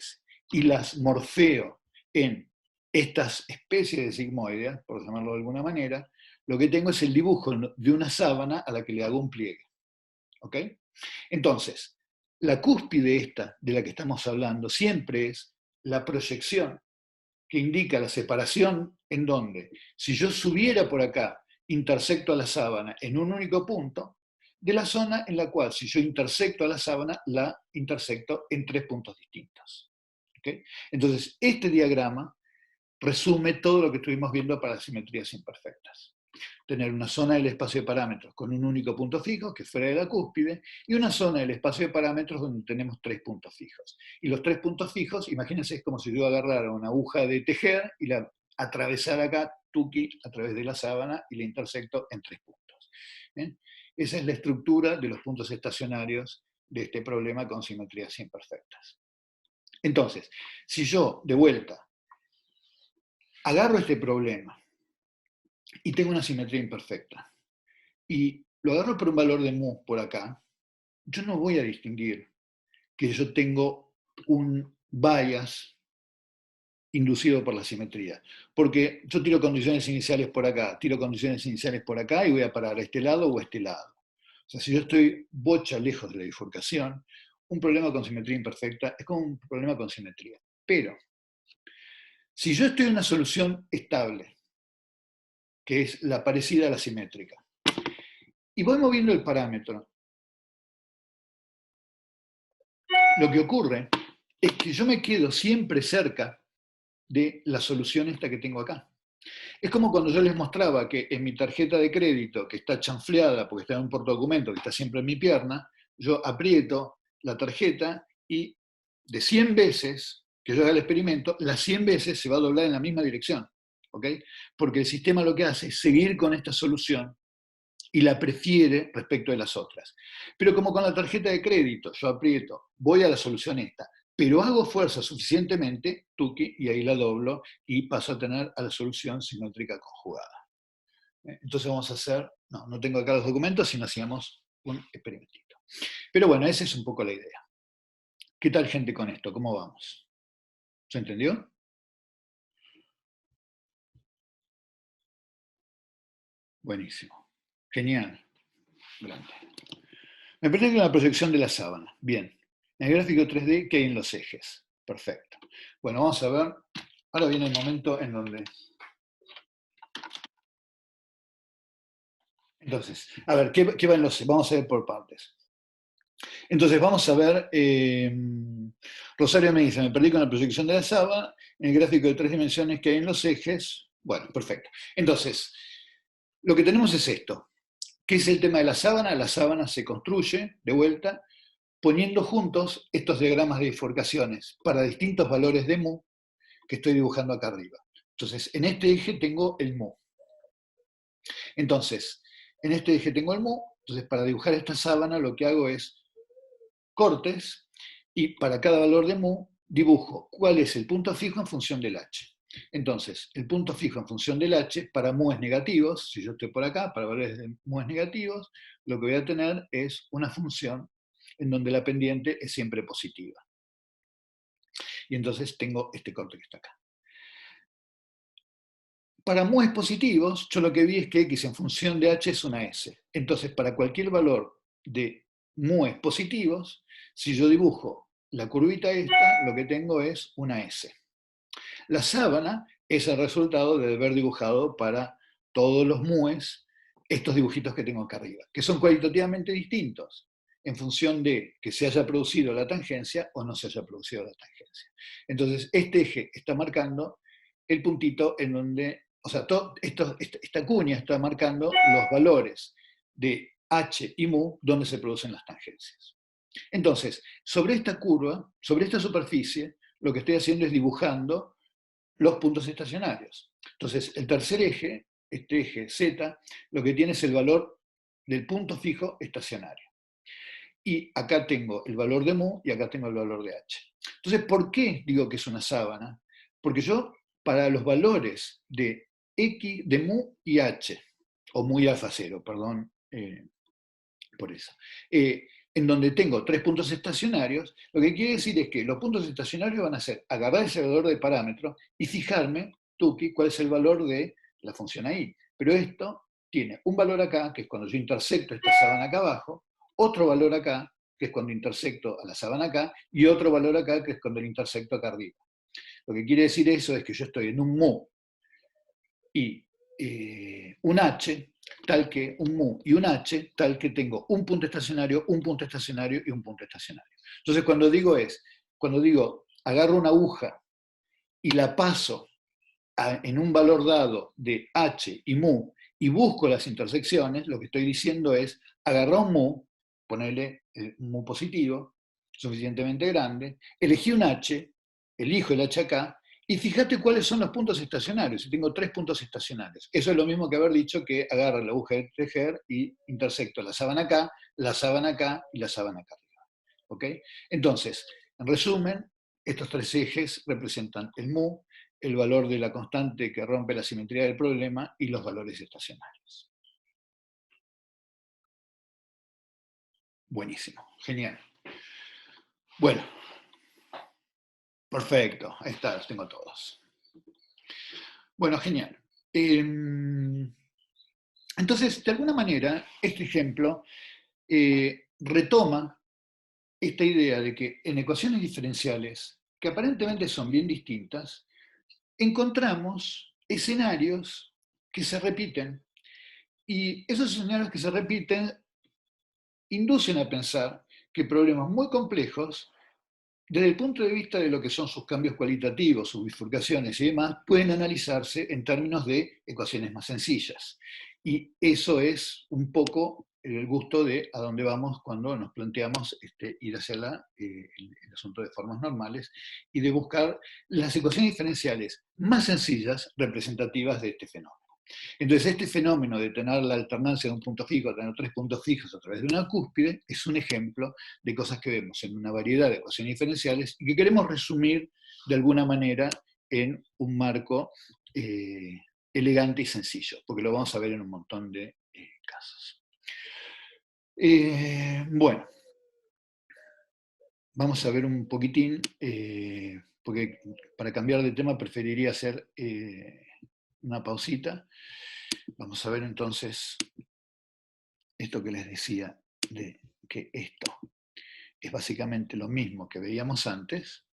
y las morfeo en estas especies de sigmoides, por llamarlo de alguna manera, lo que tengo es el dibujo de una sábana a la que le hago un pliegue. ¿Ok? Entonces, la cúspide esta de la que estamos hablando siempre es la proyección que indica la separación en donde, si yo subiera por acá, intersecto a la sábana en un único punto, de la zona en la cual, si yo intersecto a la sábana, la intersecto en 3 puntos distintos. ¿Okay? Entonces, este diagrama resume todo lo que estuvimos viendo para las simetrías imperfectas. Tener una zona del espacio de parámetros con un único punto fijo, que es fuera de la cúspide, y una zona del espacio de parámetros donde tenemos 3 puntos fijos. Y los 3 puntos fijos, imagínense, es como si yo agarrara una aguja de tejer y la atravesara acá, tuki, a través de la sábana, y la intersecto en 3 puntos. Esa es la estructura de los puntos estacionarios de este problema con simetrías imperfectas. Entonces, si yo, de vuelta, agarro este problema y tengo una simetría imperfecta, y lo agarro por un valor de mu por acá, yo no voy a distinguir que yo tengo un bias inducido por la simetría, porque yo tiro condiciones iniciales por acá, tiro condiciones iniciales por acá y voy a parar a este lado o a este lado. O sea, si yo estoy bocha lejos de la bifurcación, un problema con simetría imperfecta es como un problema con simetría. Pero, si yo estoy en una solución estable, que es la parecida a la simétrica, y voy moviendo el parámetro, lo que ocurre es que yo me quedo siempre cerca de la solución esta que tengo acá. Es como cuando yo les mostraba que en mi tarjeta de crédito, que está chanfleada porque está en un portadocumento que está siempre en mi pierna, yo aprieto la tarjeta y de 100 veces que yo haga el experimento, las 100 veces se va a doblar en la misma dirección. ¿Ok? Porque el sistema lo que hace es seguir con esta solución y la prefiere respecto de las otras. Pero como con la tarjeta de crédito, yo aprieto, voy a la solución esta, pero hago fuerza suficientemente, tuki, y ahí la doblo, y paso a tener a la solución simétrica conjugada. Entonces vamos a hacer, no tengo acá los documentos, sino hacíamos un experimentito. Pero bueno, esa es un poco la idea. ¿Qué tal, gente, con esto? ¿Cómo vamos? ¿Se entendió? Buenísimo. Genial. Grande. Me parece que la proyección de la sábana. Bien. En el gráfico 3D, ¿qué hay en los ejes? Perfecto. Bueno, vamos a ver. Ahora viene el momento en donde... Entonces, a ver, ¿qué va en los ejes? Vamos a ver por partes. Entonces, vamos a ver... Rosario me dice, me perdí con la proyección de la sábana. En el gráfico de 3 dimensiones que hay en los ejes... Bueno, perfecto. Entonces, lo que tenemos es esto. ¿Qué es el tema de la sábana? La sábana se construye, de vuelta, poniendo juntos estos diagramas de bifurcaciones para distintos valores de mu que estoy dibujando acá arriba. Entonces, en este eje tengo el mu. Entonces, en este eje tengo el mu. Entonces, para dibujar esta sábana lo que hago es cortes y para cada valor de mu dibujo cuál es el punto fijo en función del h. Entonces, el punto fijo en función del h para mu's negativos, si yo estoy por acá, para valores de mu's negativos, lo que voy a tener es una función en donde la pendiente es siempre positiva. Y entonces tengo este corte que está acá. Para mu's positivos, yo lo que vi es que x en función de h es una s. Entonces, para cualquier valor de mu's positivos, si yo dibujo la curvita esta, lo que tengo es una s. La sábana es el resultado de haber dibujado para todos los mu's estos dibujitos que tengo acá arriba, que son cualitativamente distintos en función de que se haya producido la tangencia o no se haya producido la tangencia. Entonces, este eje está marcando el puntito en donde, o sea, esta cuña está marcando los valores de h y mu donde se producen las tangencias. Entonces, sobre esta curva, sobre esta superficie, lo que estoy haciendo es dibujando los puntos estacionarios. Entonces, el tercer eje, este eje Z, lo que tiene es el valor del punto fijo estacionario. Y acá tengo el valor de mu y acá tengo el valor de h. Entonces, ¿por qué digo que es una sábana? Porque yo, para los valores de x, de mu y h, o mu y alfa 0, perdón por eso, en donde tengo 3 puntos estacionarios, lo que quiere decir es que los puntos estacionarios van a ser agarrar ese valor de parámetro y fijarme, tuki, cuál es el valor de la función ahí. Pero esto tiene un valor acá, que es cuando yo intersecto esta sábana acá abajo, otro valor acá, que es cuando intersecto a la sábana acá, y otro valor acá, que es cuando lo intersecto acá arriba. Lo que quiere decir eso es que yo estoy en un mu y un h, tal que un mu y un h, tal que tengo un punto estacionario y un punto estacionario. Entonces, cuando digo, agarro una aguja y la paso en un valor dado de h y mu y busco las intersecciones, lo que estoy diciendo es, agarrar un mu, ponerle un mu positivo, suficientemente grande, elegí un h, elijo el h acá, y fíjate cuáles son los puntos estacionarios. Si tengo 3 puntos estacionarios. Eso es lo mismo que haber dicho que agarro la aguja de tejer y intersecto la sábana acá y la sábana acá arriba. ¿Ok? Entonces, en resumen, estos 3 ejes representan el mu, el valor de la constante que rompe la simetría del problema y los valores estacionarios. Buenísimo, genial. Bueno, perfecto, ahí está, los tengo todos. Bueno, genial. Entonces, de alguna manera, este ejemplo retoma esta idea de que en ecuaciones diferenciales, que aparentemente son bien distintas, encontramos escenarios que se repiten. Y esos escenarios que se repiten inducen a pensar que problemas muy complejos, desde el punto de vista de lo que son sus cambios cualitativos, sus bifurcaciones y demás, pueden analizarse en términos de ecuaciones más sencillas. Y eso es un poco el gusto de a dónde vamos cuando nos planteamos ir hacia el asunto de formas normales y de buscar las ecuaciones diferenciales más sencillas representativas de este fenómeno. Entonces, este fenómeno de tener la alternancia de un punto fijo, tener tres puntos fijos a través de una cúspide, es un ejemplo de cosas que vemos en una variedad de ecuaciones diferenciales y que queremos resumir de alguna manera en un marco elegante y sencillo, porque lo vamos a ver en un montón de casos. Bueno, vamos a ver un poquitín, porque para cambiar de tema preferiría hacer una pausita. Vamos a ver entonces esto que les decía, de que esto es básicamente lo mismo que veíamos antes,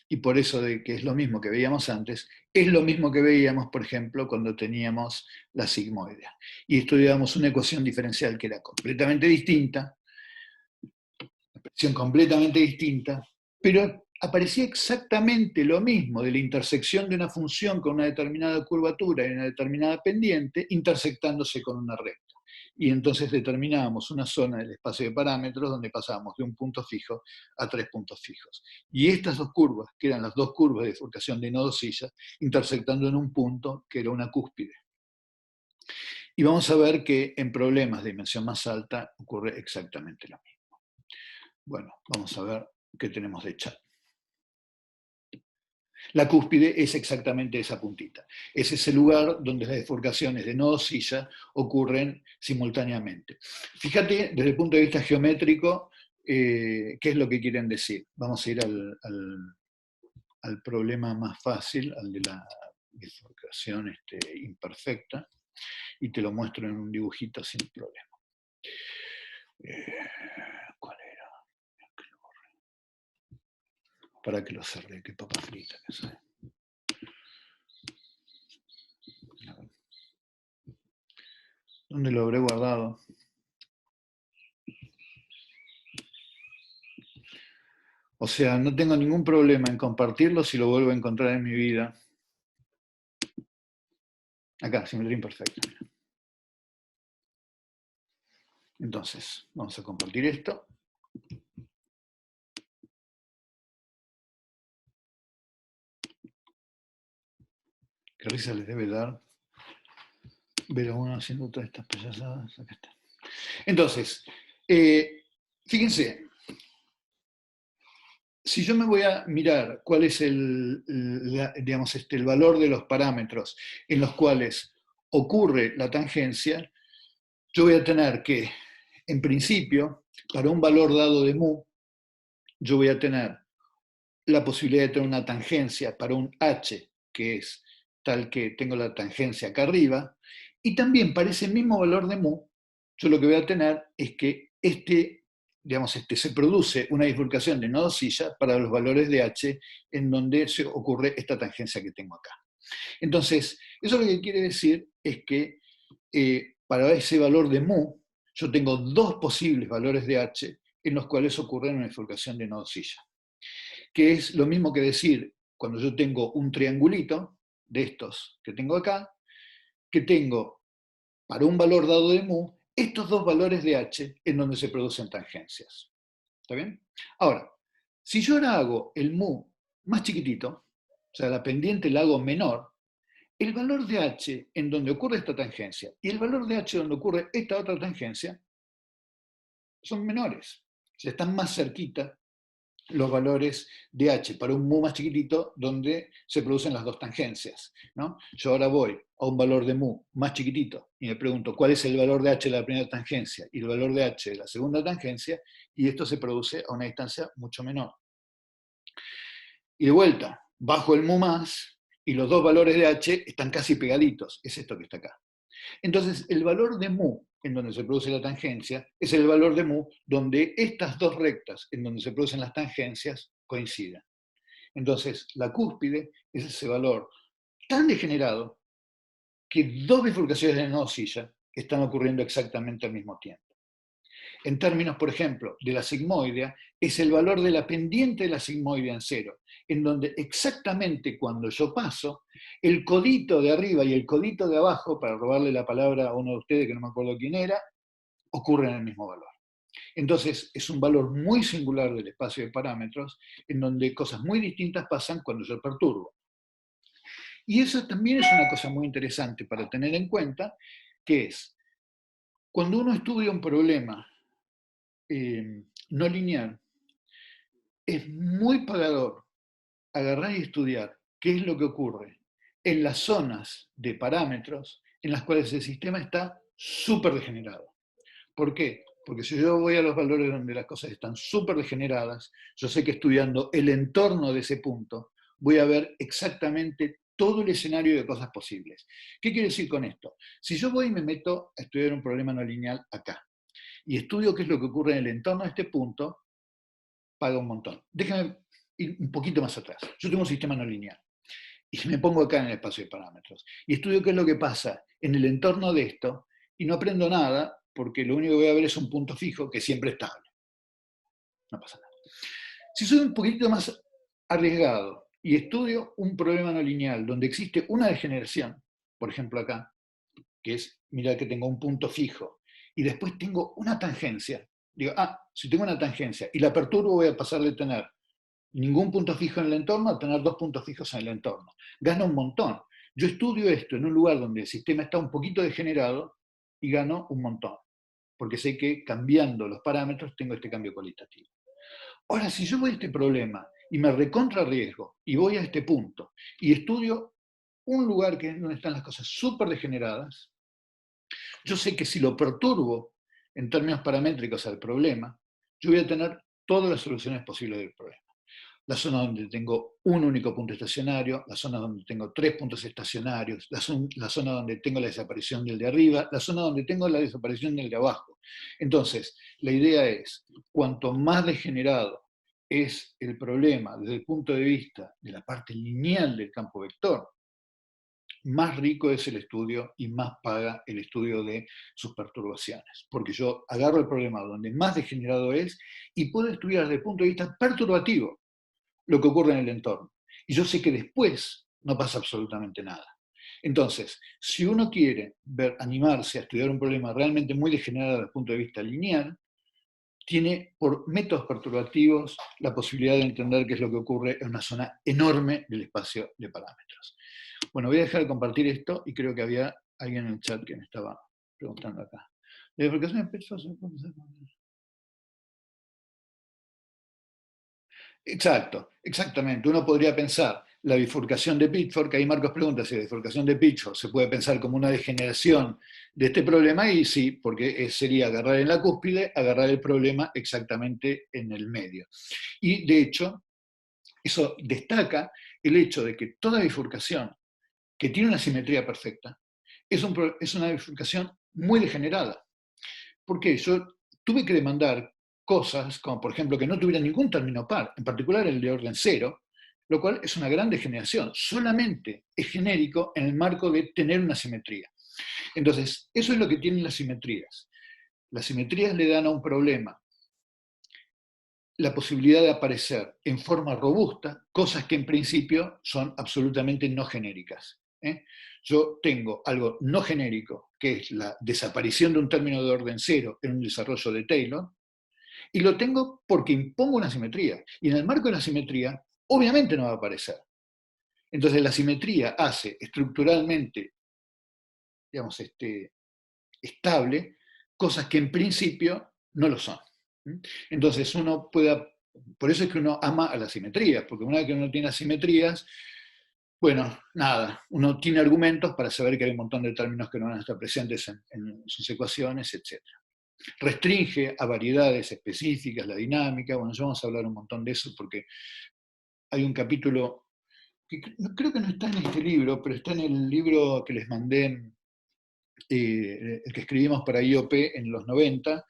y por eso de que es lo mismo que veíamos antes, es lo mismo que veíamos, por ejemplo, cuando teníamos la sigmoidea. Y estudiábamos una ecuación diferencial que era completamente distinta, una expresión completamente distinta, pero aparecía exactamente lo mismo de la intersección de una función con una determinada curvatura y una determinada pendiente, intersectándose con una recta. Y entonces determinábamos una zona del espacio de parámetros donde pasábamos de un punto fijo a tres puntos fijos. Y estas dos curvas, que eran las dos curvas de bifurcación de nodo-silla, intersectando en un punto que era una cúspide. Y vamos a ver que en problemas de dimensión más alta ocurre exactamente lo mismo. Bueno, vamos a ver qué tenemos de chat. La cúspide es exactamente esa puntita. Es ese lugar donde las bifurcaciones de nodo-silla ocurren simultáneamente. Fíjate, desde el punto de vista geométrico, qué es lo que quieren decir. Vamos a ir al problema más fácil, al de la bifurcación imperfecta, y te lo muestro en un dibujito sin problema. ¿Cuál era? Para que lo cerré, qué papa frita que soy. ¿Dónde lo habré guardado? O sea, no tengo ningún problema en compartirlo si lo vuelvo a encontrar en mi vida. Acá, simetría imperfecta. Entonces, vamos a compartir esto. Qué risa les debe dar ver a uno haciendo todas estas payasadas. Acá está. Entonces, fíjense, si yo me voy a mirar cuál es el valor de los parámetros en los cuales ocurre la tangencia, yo voy a tener que, en principio, para un valor dado de mu, yo voy a tener la posibilidad de tener una tangencia para un h, que es tal que tengo la tangencia acá arriba, y también para ese mismo valor de mu, yo lo que voy a tener es que se produce una bifurcación de nodo-silla para los valores de h en donde se ocurre esta tangencia que tengo acá. Entonces, eso lo que quiere decir es que para ese valor de mu, yo tengo dos posibles valores de h en los cuales ocurre una bifurcación de nodo-silla. Que es lo mismo que decir, cuando yo tengo un triangulito de estos que tengo acá, que tengo para un valor dado de mu, estos dos valores de h en donde se producen tangencias. ¿Está bien? Ahora, si yo ahora hago el mu más chiquitito, o sea, la pendiente la hago menor, el valor de h en donde ocurre esta tangencia y el valor de h donde ocurre esta otra tangencia son menores. O sea, están más cerquita los valores de h para un mu más chiquitito donde se producen las dos tangencias, ¿no? Yo ahora voy a un valor de mu más chiquitito y me pregunto cuál es el valor de h de la primera tangencia y el valor de h de la segunda tangencia, y esto se produce a una distancia mucho menor. Y de vuelta, bajo el mu más y los dos valores de h están casi pegaditos, es esto que está acá. Entonces, el valor de mu, en donde se produce la tangencia, es el valor de mu donde estas dos rectas, en donde se producen las tangencias, coinciden. Entonces, la cúspide es ese valor tan degenerado que dos bifurcaciones de nodo-silla están ocurriendo exactamente al mismo tiempo. En términos, por ejemplo, de la sigmoidea, es el valor de la pendiente de la sigmoidea en cero, en donde exactamente cuando yo paso, el codito de arriba y el codito de abajo, para robarle la palabra a uno de ustedes que no me acuerdo quién era, ocurren el mismo valor. Entonces, es un valor muy singular del espacio de parámetros, en donde cosas muy distintas pasan cuando yo perturbo. Y eso también es una cosa muy interesante para tener en cuenta, que es, cuando uno estudia un problema no lineal, es muy pagador agarrar y estudiar qué es lo que ocurre en las zonas de parámetros en las cuales el sistema está súper degenerado. ¿Por qué? Porque si yo voy a los valores donde las cosas están súper degeneradas, yo sé que estudiando el entorno de ese punto voy a ver exactamente todo el escenario de cosas posibles. ¿Qué quiere decir con esto? Si yo voy y me meto a estudiar un problema no lineal acá y estudio qué es lo que ocurre en el entorno de este punto, paga un montón. Déjame ir un poquito más atrás. Yo tengo un sistema no lineal y me pongo acá en el espacio de parámetros y estudio qué es lo que pasa en el entorno de esto y no aprendo nada porque lo único que voy a ver es un punto fijo que siempre es estable. No pasa nada. Si soy un poquito más arriesgado y estudio un problema no lineal donde existe una degeneración, por ejemplo acá, que es, mira que tengo un punto fijo y después tengo una tangencia, digo, si tengo una tangencia y la perturbo voy a pasar de tener ningún punto fijo en el entorno a tener dos puntos fijos en el entorno. Gano un montón. Yo estudio esto en un lugar donde el sistema está un poquito degenerado y gano un montón, porque sé que cambiando los parámetros tengo este cambio cualitativo. Ahora, si yo voy a este problema y me recontra riesgo y voy a este punto y estudio un lugar donde están las cosas súper degeneradas, yo sé que si lo perturbo en términos paramétricos al problema, yo voy a tener todas las soluciones posibles del problema. La zona donde tengo un único punto estacionario, la zona donde tengo tres puntos estacionarios, la zona donde tengo la desaparición del de arriba, la zona donde tengo la desaparición del de abajo. Entonces, la idea es, cuanto más degenerado es el problema desde el punto de vista de la parte lineal del campo vector, más rico es el estudio y más paga el estudio de sus perturbaciones. Porque yo agarro el problema donde más degenerado es y puedo estudiar desde el punto de vista perturbativo lo que ocurre en el entorno. Y yo sé que después no pasa absolutamente nada. Entonces, si uno quiere animarse a estudiar un problema realmente muy degenerado desde el punto de vista lineal, tiene por métodos perturbativos la posibilidad de entender qué es lo que ocurre en una zona enorme del espacio de parámetros. Bueno, voy a dejar de compartir esto y creo que había alguien en el chat que me estaba preguntando acá. ¿La bifurcación de pesos? Exacto, exactamente. Uno podría pensar la bifurcación de Pitchford, que ahí Marcos pregunta si la bifurcación de Pitchford se puede pensar como una degeneración de este problema, y sí, porque sería agarrar en la cúspide, agarrar el problema exactamente en el medio. Y de hecho, eso destaca el hecho de que toda bifurcación que tiene una simetría perfecta es una bifurcación muy degenerada. Porque yo tuve que demandar cosas, como por ejemplo que no tuviera ningún término par, en particular el de orden cero, lo cual es una gran degeneración. Solamente es genérico en el marco de tener una simetría. Entonces, eso es lo que tienen las simetrías. Las simetrías le dan a un problema la posibilidad de aparecer en forma robusta cosas que en principio son absolutamente no genéricas. Yo tengo algo no genérico, que es la desaparición de un término de orden cero en un desarrollo de Taylor, y lo tengo porque impongo una simetría. Y en el marco de la simetría, obviamente no va a aparecer. Entonces la simetría hace estructuralmente, digamos, estable cosas que en principio no lo son. Entonces uno puede, por eso es que uno ama a las simetrías, porque una vez que uno tiene asimetrías, bueno, nada, uno tiene argumentos para saber que hay un montón de términos que no van a estar presentes en sus ecuaciones, etc. Restringe a variedades específicas la dinámica, bueno, ya vamos a hablar un montón de eso porque hay un capítulo que creo que no está en este libro, pero está en el libro que les mandé, el que escribimos para IOP en los 90,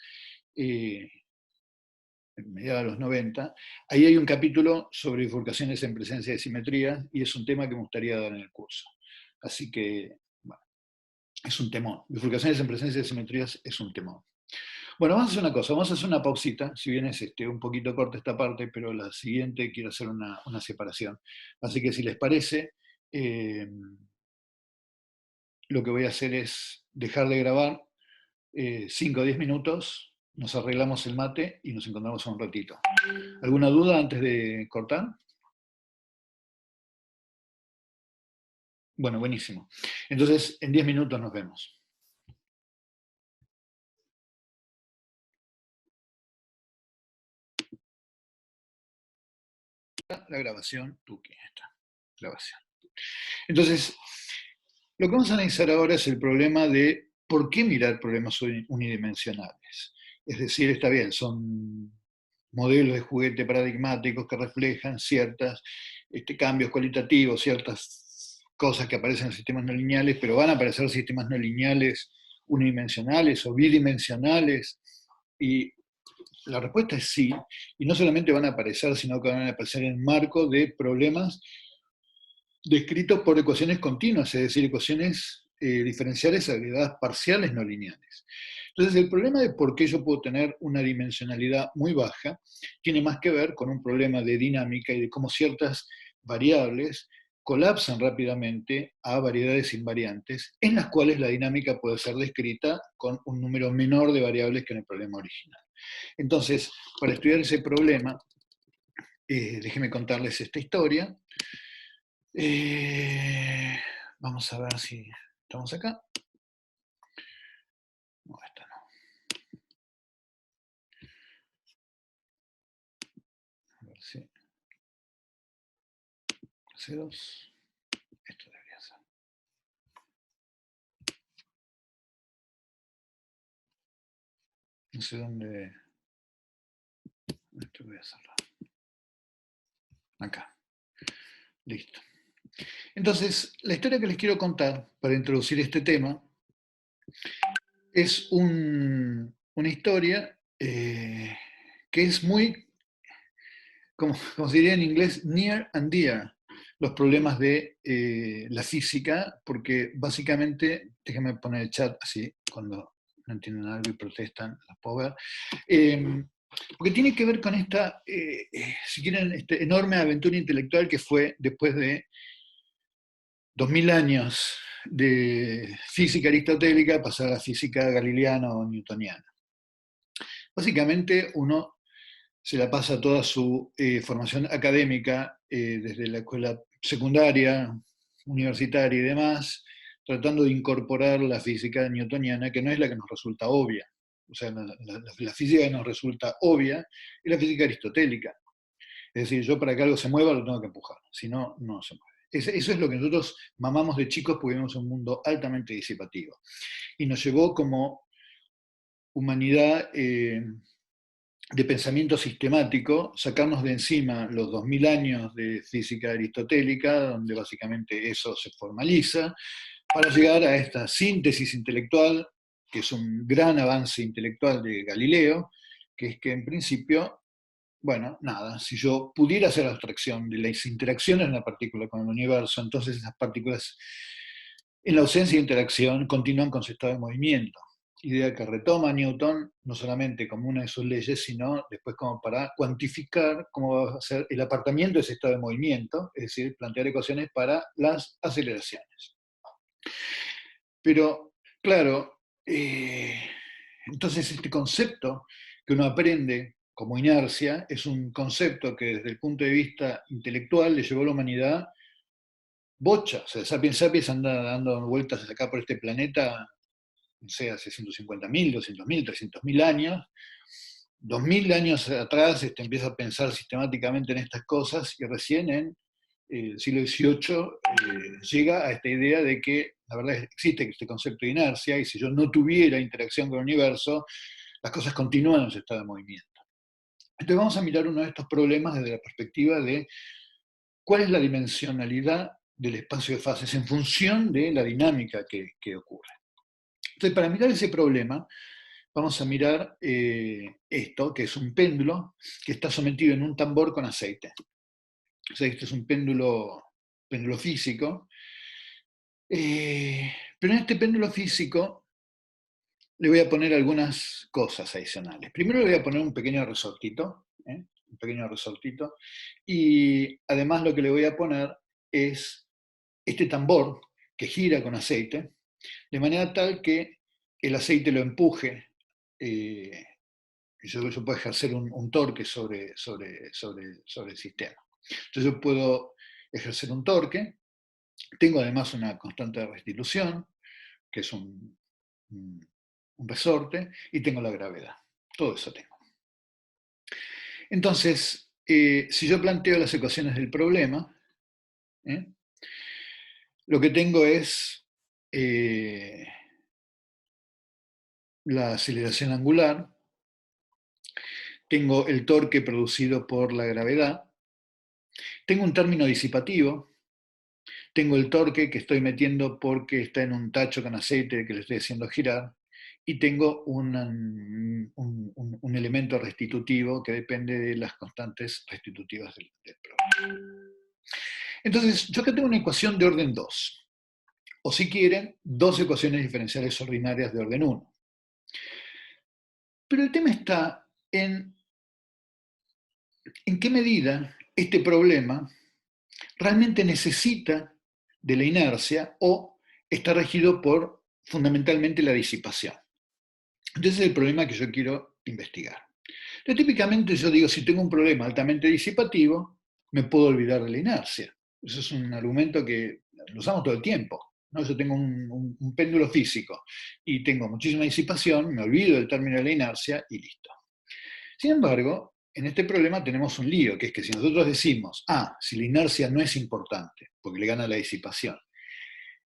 en mediados de los 90, ahí hay un capítulo sobre bifurcaciones en presencia de simetrías y es un tema que me gustaría dar en el curso. Así que, bueno, es un temón. Bifurcaciones en presencia de simetrías es un temón. Bueno, vamos a hacer una cosa, vamos a hacer una pausita, si bien es un poquito corta esta parte, pero la siguiente quiero hacer una separación. Así que si les parece, lo que voy a hacer es dejar de grabar 5 o 10 minutos, nos arreglamos el mate y nos encontramos en un ratito. ¿Alguna duda antes de cortar? Bueno, buenísimo. Entonces, en 10 minutos nos vemos. La grabación, aquí está, grabación. Entonces, lo que vamos a analizar ahora es el problema de por qué mirar problemas unidimensionales. Es decir, está bien, son modelos de juguete paradigmáticos que reflejan ciertos cambios cualitativos, ciertas cosas que aparecen en sistemas no lineales, pero van a aparecer sistemas no lineales unidimensionales o bidimensionales. Y la respuesta es sí, y no solamente van a aparecer, sino que van a aparecer en marco de problemas descritos por ecuaciones continuas, es decir, ecuaciones diferenciales agregadas parciales no lineales. Entonces, el problema de por qué yo puedo tener una dimensionalidad muy baja tiene más que ver con un problema de dinámica y de cómo ciertas variables colapsan rápidamente a variedades invariantes, en las cuales la dinámica puede ser descrita con un número menor de variables que en el problema original. Entonces, para estudiar ese problema, déjenme contarles esta historia. Vamos a ver si estamos acá. No, esta no. A ver si. Ceros. Esto debería ser. No sé dónde. Esto voy a hacerlo. Acá. Listo. Entonces, la historia que les quiero contar para introducir este tema es una historia que es muy, como se diría en inglés, near and dear, los problemas de la física, porque básicamente, déjenme poner el chat así, cuando no entienden algo y protestan, las puedo ver, porque tiene que ver con esta, si quieren, esta enorme aventura intelectual que fue después de 2000 años de física aristotélica pasar a la física galileana o newtoniana. Básicamente uno se la pasa toda su formación académica desde la escuela secundaria, universitaria y demás, tratando de incorporar la física newtoniana, que no es la que nos resulta obvia. O sea, la física que nos resulta obvia es la física aristotélica. Es decir, yo para que algo se mueva lo tengo que empujar, si no, no se mueve. Eso es lo que nosotros mamamos de chicos porque vivimos en un mundo altamente disipativo. Y nos llevó como humanidad de pensamiento sistemático, sacarnos de encima los 2000 años de física aristotélica, donde básicamente eso se formaliza, para llegar a esta síntesis intelectual, que es un gran avance intelectual de Galileo, que es que en principio, bueno, nada, si yo pudiera hacer abstracción de las interacciones de una partícula con el universo, entonces esas partículas, en la ausencia de interacción, continúan con su estado de movimiento. Idea que retoma Newton, no solamente como una de sus leyes, sino después como para cuantificar cómo va a ser el apartamiento de ese estado de movimiento, es decir, plantear ecuaciones para las aceleraciones. Pero, claro, entonces este concepto que uno aprende como inercia es un concepto que desde el punto de vista intelectual le llevó a la humanidad bocha. O sea, Sapiens Sapiens anda dando vueltas acá por este planeta, no sé, hace 150.000, 200.000, 300.000 años. 2000 años atrás empieza a pensar sistemáticamente en estas cosas y recién en el siglo XVIII llega a esta idea de que la verdad existe este concepto de inercia y si yo no tuviera interacción con el universo, las cosas continúan en su estado de movimiento. Entonces vamos a mirar uno de estos problemas desde la perspectiva de cuál es la dimensionalidad del espacio de fases en función de la dinámica que ocurre. Entonces, para mirar ese problema, vamos a mirar esto, que es un péndulo que está sometido en un tambor con aceite. O sea, este es un péndulo físico. Pero en este péndulo físico le voy a poner algunas cosas adicionales. Primero le voy a poner un pequeño resortito, un pequeño resortito, y además lo que le voy a poner es este tambor que gira con aceite, de manera tal que el aceite lo empuje, y yo puedo ejercer un torque sobre el sistema. Entonces yo puedo ejercer un torque, Tengo además una constante de restitución, que es un resorte, y tengo la gravedad. Todo eso tengo. Entonces, si yo planteo las ecuaciones del problema, ¿eh? Lo que tengo es la aceleración angular, tengo el torque producido por la gravedad, tengo un término disipativo, tengo el torque que estoy metiendo porque está en un tacho con aceite que le estoy haciendo girar, y tengo un elemento restitutivo que depende de las constantes restitutivas del problema. Entonces, yo acá tengo una ecuación de orden 2, o si quieren, dos ecuaciones diferenciales ordinarias de orden 1. Pero el tema está en qué medida este problema realmente necesita de la inercia o está regido por fundamentalmente la disipación. Entonces es el problema que yo quiero investigar. Entonces, típicamente yo digo, si tengo un problema altamente disipativo, me puedo olvidar de la inercia. Eso es un argumento que lo usamos todo el tiempo, ¿no? Yo tengo un péndulo físico y tengo muchísima disipación, me olvido del término de la inercia y listo. Sin embargo, en este problema tenemos un lío, que es que si nosotros decimos, si la inercia no es importante, porque le gana la disipación,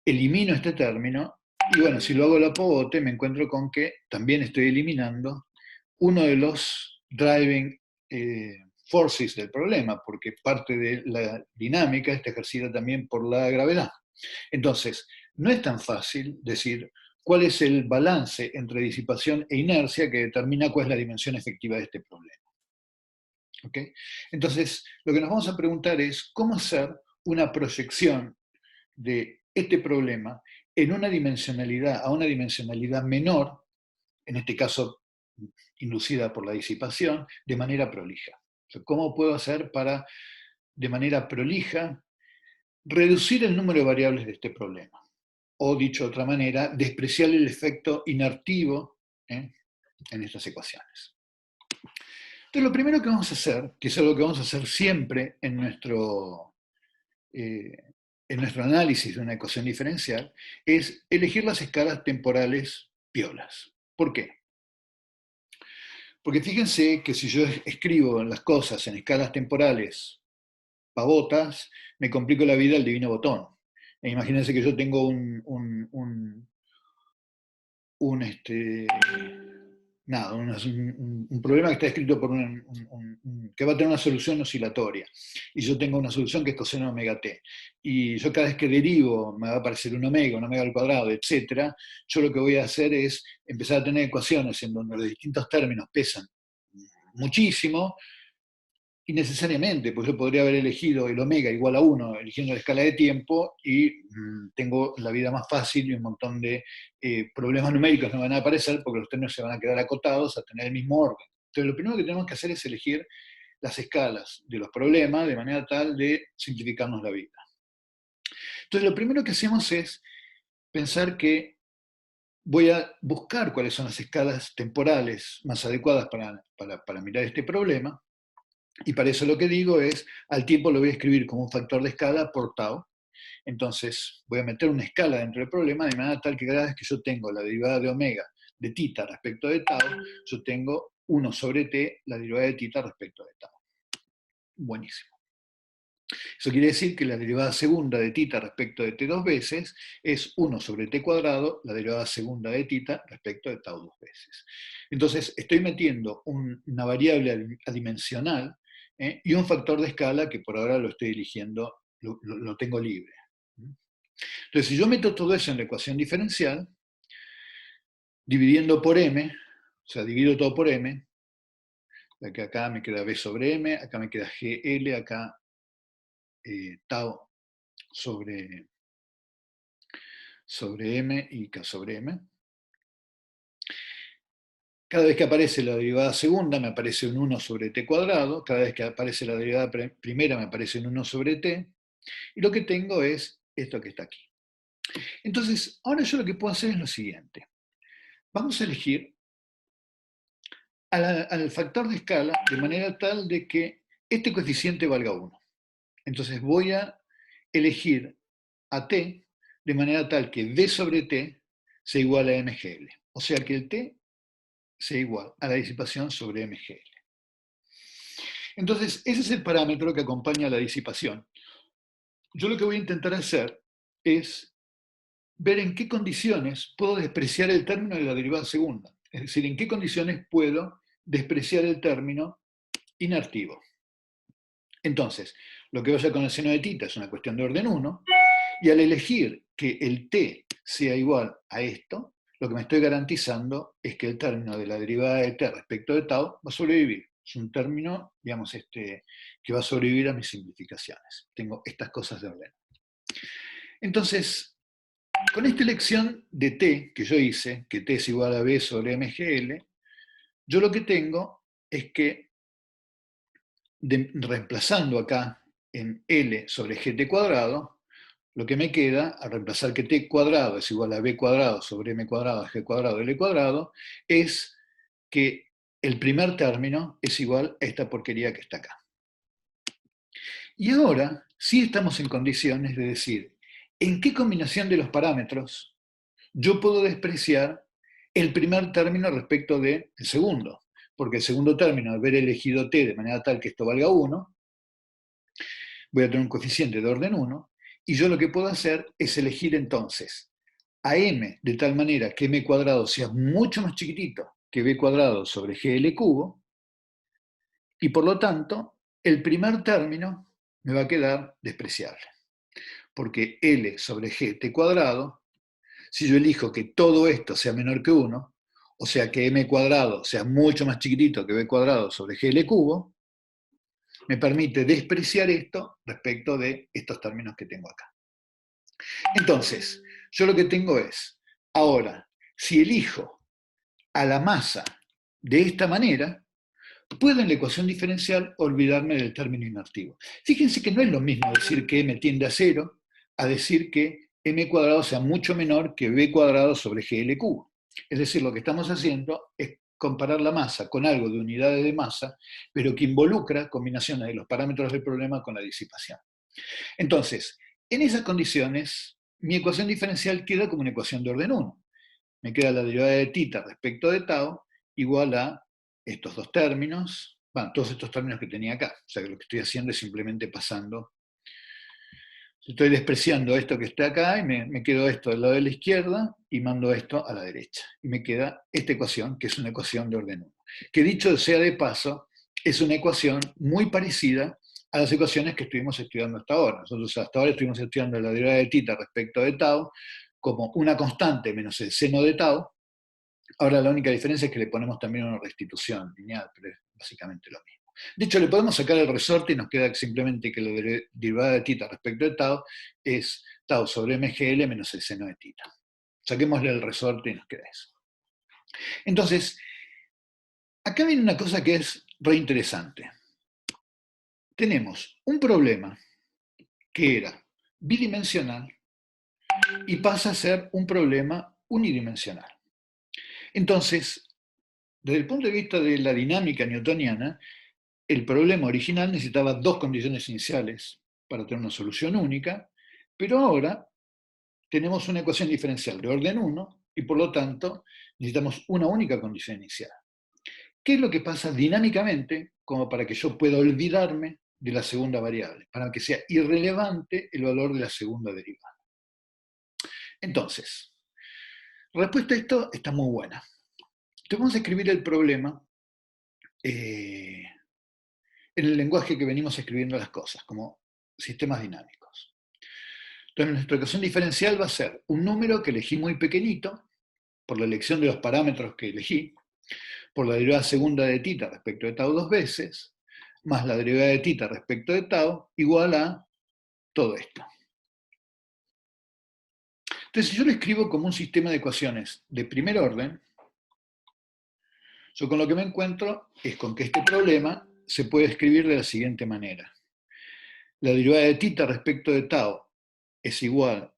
elimino este término, y bueno, si lo hago la pobote, me encuentro con que también estoy eliminando uno de los driving forces del problema, porque parte de la dinámica está ejercida también por la gravedad. Entonces, no es tan fácil decir cuál es el balance entre disipación e inercia que determina cuál es la dimensión efectiva de este problema. ¿Okay? Entonces, lo que nos vamos a preguntar es cómo hacer una proyección de este problema en una dimensionalidad, a una dimensionalidad menor, en este caso inducida por la disipación, de manera prolija. O sea, ¿cómo puedo hacer para, de manera prolija, reducir el número de variables de este problema? O, dicho de otra manera, despreciar el efecto inertivo en estas ecuaciones. Entonces, lo primero que vamos a hacer, que es algo que vamos a hacer siempre en nuestro análisis de una ecuación diferencial, es elegir las escalas temporales piolas. ¿Por qué? Porque fíjense que si yo escribo las cosas en escalas temporales pavotas, me complico la vida al divino botón. Imagínense que yo tengo un problema que está escrito por que va a tener una solución oscilatoria, y yo tengo una solución que es coseno de omega t, y yo cada vez que derivo me va a aparecer un omega al cuadrado, etc. Yo lo que voy a hacer es empezar a tener ecuaciones en donde los distintos términos pesan muchísimo, innecesariamente, pues yo podría haber elegido el omega igual a 1, eligiendo la escala de tiempo, y tengo la vida más fácil y un montón de problemas numéricos no van a aparecer porque los términos se van a quedar acotados a tener el mismo orden. Entonces lo primero que tenemos que hacer es elegir las escalas de los problemas de manera tal de simplificarnos la vida. Entonces lo primero que hacemos es pensar que voy a buscar cuáles son las escalas temporales más adecuadas para mirar este problema. Y para eso lo que digo es, al tiempo lo voy a escribir como un factor de escala por tau. Entonces voy a meter una escala dentro del problema de manera tal que cada vez que yo tengo la derivada de omega de tita respecto de tau, yo tengo 1 sobre t, la derivada de tita respecto de tau. Buenísimo. Eso quiere decir que la derivada segunda de tita respecto de t dos veces es 1 sobre t cuadrado, la derivada segunda de tita respecto de tau dos veces. Entonces estoy metiendo una variable adimensional y un factor de escala que por ahora lo estoy eligiendo, lo tengo libre. Entonces, si yo meto todo eso en la ecuación diferencial, dividiendo por m, o sea, divido todo por m, que acá me queda b sobre m, acá me queda gl, acá tau sobre m y k sobre m. Cada vez que aparece la derivada segunda me aparece un 1 sobre t cuadrado, cada vez que aparece la derivada primera me aparece un 1 sobre t, y lo que tengo es esto que está aquí. Entonces, ahora yo lo que puedo hacer es lo siguiente. Vamos a elegir al factor de escala de manera tal de que este coeficiente valga 1. Entonces voy a elegir a t, de manera tal que d sobre t sea igual a mgl. O sea que el t sea igual a la disipación sobre mgl. Entonces, ese es el parámetro que acompaña a la disipación. Yo lo que voy a intentar hacer es ver en qué condiciones puedo despreciar el término de la derivada segunda. Es decir, en qué condiciones puedo despreciar el término inertivo. Entonces, lo que vaya con el seno de tita es una cuestión de orden 1, y al elegir que el t sea igual a esto, lo que me estoy garantizando es que el término de la derivada de t respecto de tau va a sobrevivir. Es un término, digamos, que va a sobrevivir a mis simplificaciones. Tengo estas cosas de orden. Entonces, con esta elección de t que yo hice, que t es igual a b sobre mgl, yo lo que tengo es que, reemplazando acá en L sobre GT cuadrado, lo que me queda, al reemplazar que T cuadrado es igual a B cuadrado sobre M cuadrado, G cuadrado, L cuadrado, es que el primer término es igual a esta porquería que está acá. Y ahora sí estamos en condiciones de decir en qué combinación de los parámetros yo puedo despreciar el primer término respecto del segundo. Porque el segundo término, al haber elegido t de manera tal que esto valga 1, voy a tener un coeficiente de orden 1, y yo lo que puedo hacer es elegir entonces a m de tal manera que m cuadrado sea mucho más chiquitito que b cuadrado sobre gl cubo, y por lo tanto el primer término me va a quedar despreciable. Porque L sobre GT cuadrado, si yo elijo que todo esto sea menor que 1, o sea que m cuadrado sea mucho más chiquitito que b cuadrado sobre gl cubo, me permite despreciar esto respecto de estos términos que tengo acá. Entonces, yo lo que tengo es, ahora, si elijo a la masa de esta manera, puedo en la ecuación diferencial olvidarme del término inertivo. Fíjense que no es lo mismo decir que m tiende a 0 a decir que m cuadrado sea mucho menor que b cuadrado sobre gl cubo. Es decir, lo que estamos haciendo es comparar la masa con algo de unidades de masa, pero que involucra combinaciones de los parámetros del problema con la disipación. Entonces, en esas condiciones, mi ecuación diferencial queda como una ecuación de orden 1. Me queda la derivada de tita respecto de tau igual a estos dos términos, bueno, todos estos términos que tenía acá. O sea que lo que estoy haciendo es simplemente pasando. Estoy despreciando esto que está acá y me quedo esto del lado de la izquierda y mando esto a la derecha. Y me queda esta ecuación, que es una ecuación de orden 1. Que dicho sea de paso, es una ecuación muy parecida a las ecuaciones que estuvimos estudiando hasta ahora. Nosotros hasta ahora estuvimos estudiando la derivada de tita respecto de tau como una constante menos el seno de tau. Ahora la única diferencia es que le ponemos también una restitución lineal, pero es básicamente lo mismo. De hecho, le podemos sacar el resorte y nos queda simplemente que la derivada de tita respecto de tau es tau sobre mgl menos el seno de tita. Saquémosle el resorte y nos queda eso. Entonces, acá viene una cosa que es reinteresante. Tenemos un problema que era bidimensional y pasa a ser un problema unidimensional. Entonces, desde el punto de vista de la dinámica newtoniana, el problema original necesitaba dos condiciones iniciales para tener una solución única, pero ahora tenemos una ecuación diferencial de orden 1 y por lo tanto necesitamos una única condición inicial. ¿Qué es lo que pasa dinámicamente como para que yo pueda olvidarme de la segunda variable, para que sea irrelevante el valor de la segunda derivada? Entonces, la respuesta a esto está muy buena. Entonces vamos a escribir el problema en el lenguaje que venimos escribiendo las cosas, como sistemas dinámicos. Entonces nuestra ecuación diferencial va a ser un número que elegí muy pequeñito, por la elección de los parámetros que elegí, por la derivada segunda de tita respecto de tau dos veces, más la derivada de tita respecto de tau, igual a todo esto. Entonces, si yo lo escribo como un sistema de ecuaciones de primer orden, yo con lo que me encuentro es con que este problema se puede escribir de la siguiente manera. La derivada de tita respecto de tau es igual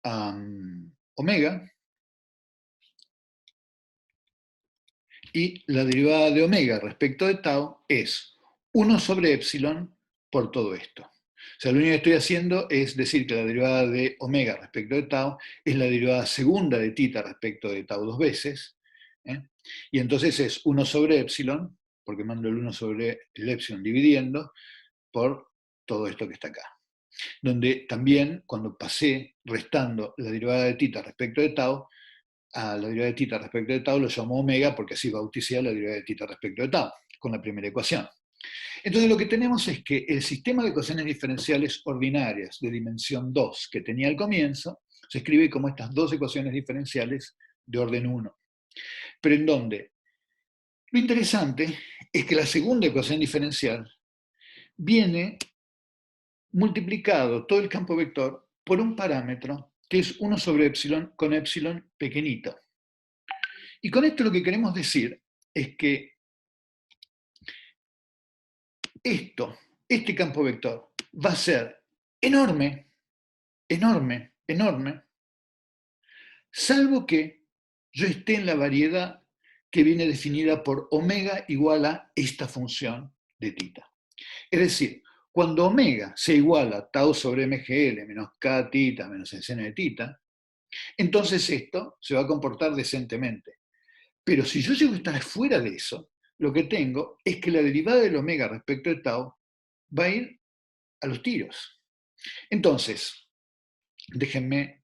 a omega, y la derivada de omega respecto de tau es 1 sobre epsilon por todo esto. O sea, lo único que estoy haciendo es decir que la derivada de omega respecto de tau es la derivada segunda de tita respecto de tau dos veces, ¿eh? Y entonces es 1 sobre epsilon, porque mando el 1 sobre el epsilon dividiendo, por todo esto que está acá. Donde también, cuando pasé restando la derivada de tita respecto de tau, a la derivada de tita respecto de tau lo llamo omega, porque así bauticé a la derivada de tita respecto de tau, con la primera ecuación. Entonces lo que tenemos es que el sistema de ecuaciones diferenciales ordinarias de dimensión 2 que tenía al comienzo, se escribe como estas dos ecuaciones diferenciales de orden 1. Pero en donde lo interesante es que la segunda ecuación diferencial viene multiplicado todo el campo vector por un parámetro que es 1 sobre epsilon con epsilon pequeñito. Y con esto lo que queremos decir es que este campo vector va a ser enorme, enorme, enorme, salvo que yo esté en la variedad que viene definida por omega igual a esta función de tita. Es decir, cuando omega se iguala a tau sobre mgl menos k tita menos el seno de tita, entonces esto se va a comportar decentemente. Pero si yo llego a estar fuera de eso, lo que tengo es que la derivada del omega respecto de tau va a ir a los tiros. Entonces, déjenme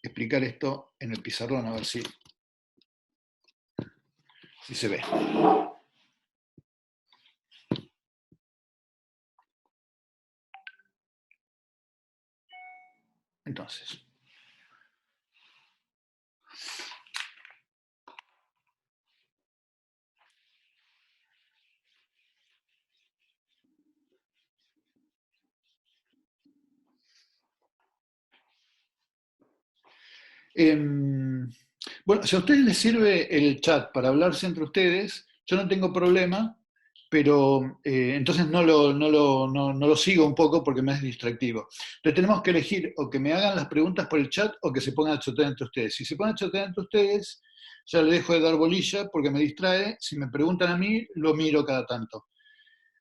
explicar esto en el pizarrón, a ver si se ve. Entonces, bueno, si a ustedes les sirve el chat para hablarse entre ustedes, yo no tengo problema, pero entonces no lo sigo un poco porque me es distractivo. Entonces tenemos que elegir o que me hagan las preguntas por el chat o que se pongan a chotear entre ustedes. Si se ponen a chotear entre ustedes, ya le dejo de dar bolilla porque me distrae. Si me preguntan a mí, lo miro cada tanto.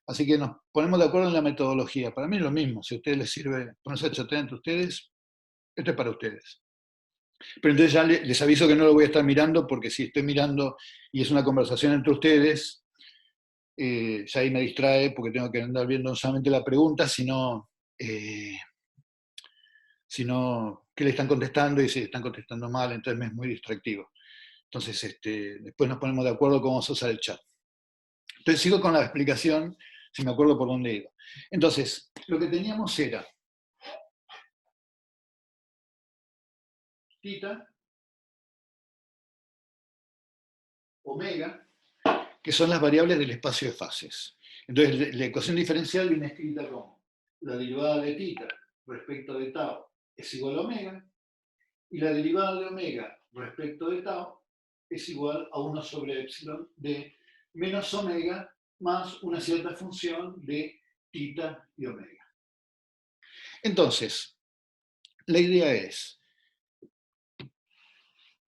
Así que nos ponemos de acuerdo en la metodología. Para mí es lo mismo. Si a ustedes les sirve ponerse a chotear entre ustedes, esto es para ustedes. Pero entonces ya les aviso que no lo voy a estar mirando, porque si estoy mirando y es una conversación entre ustedes, ya ahí me distrae porque tengo que andar viendo no solamente la pregunta, sino qué le están contestando y si están contestando mal, entonces me es muy distractivo. Entonces después nos ponemos de acuerdo cómo vamos a usar el chat. Entonces sigo con la explicación, si me acuerdo por dónde iba. Entonces, lo que teníamos era tita, omega, que son las variables del espacio de fases. Entonces, la ecuación diferencial viene escrita como la derivada de tita respecto de tau es igual a omega, y la derivada de omega respecto de tau es igual a 1 sobre epsilon de menos omega más una cierta función de tita y omega. Entonces, la idea es,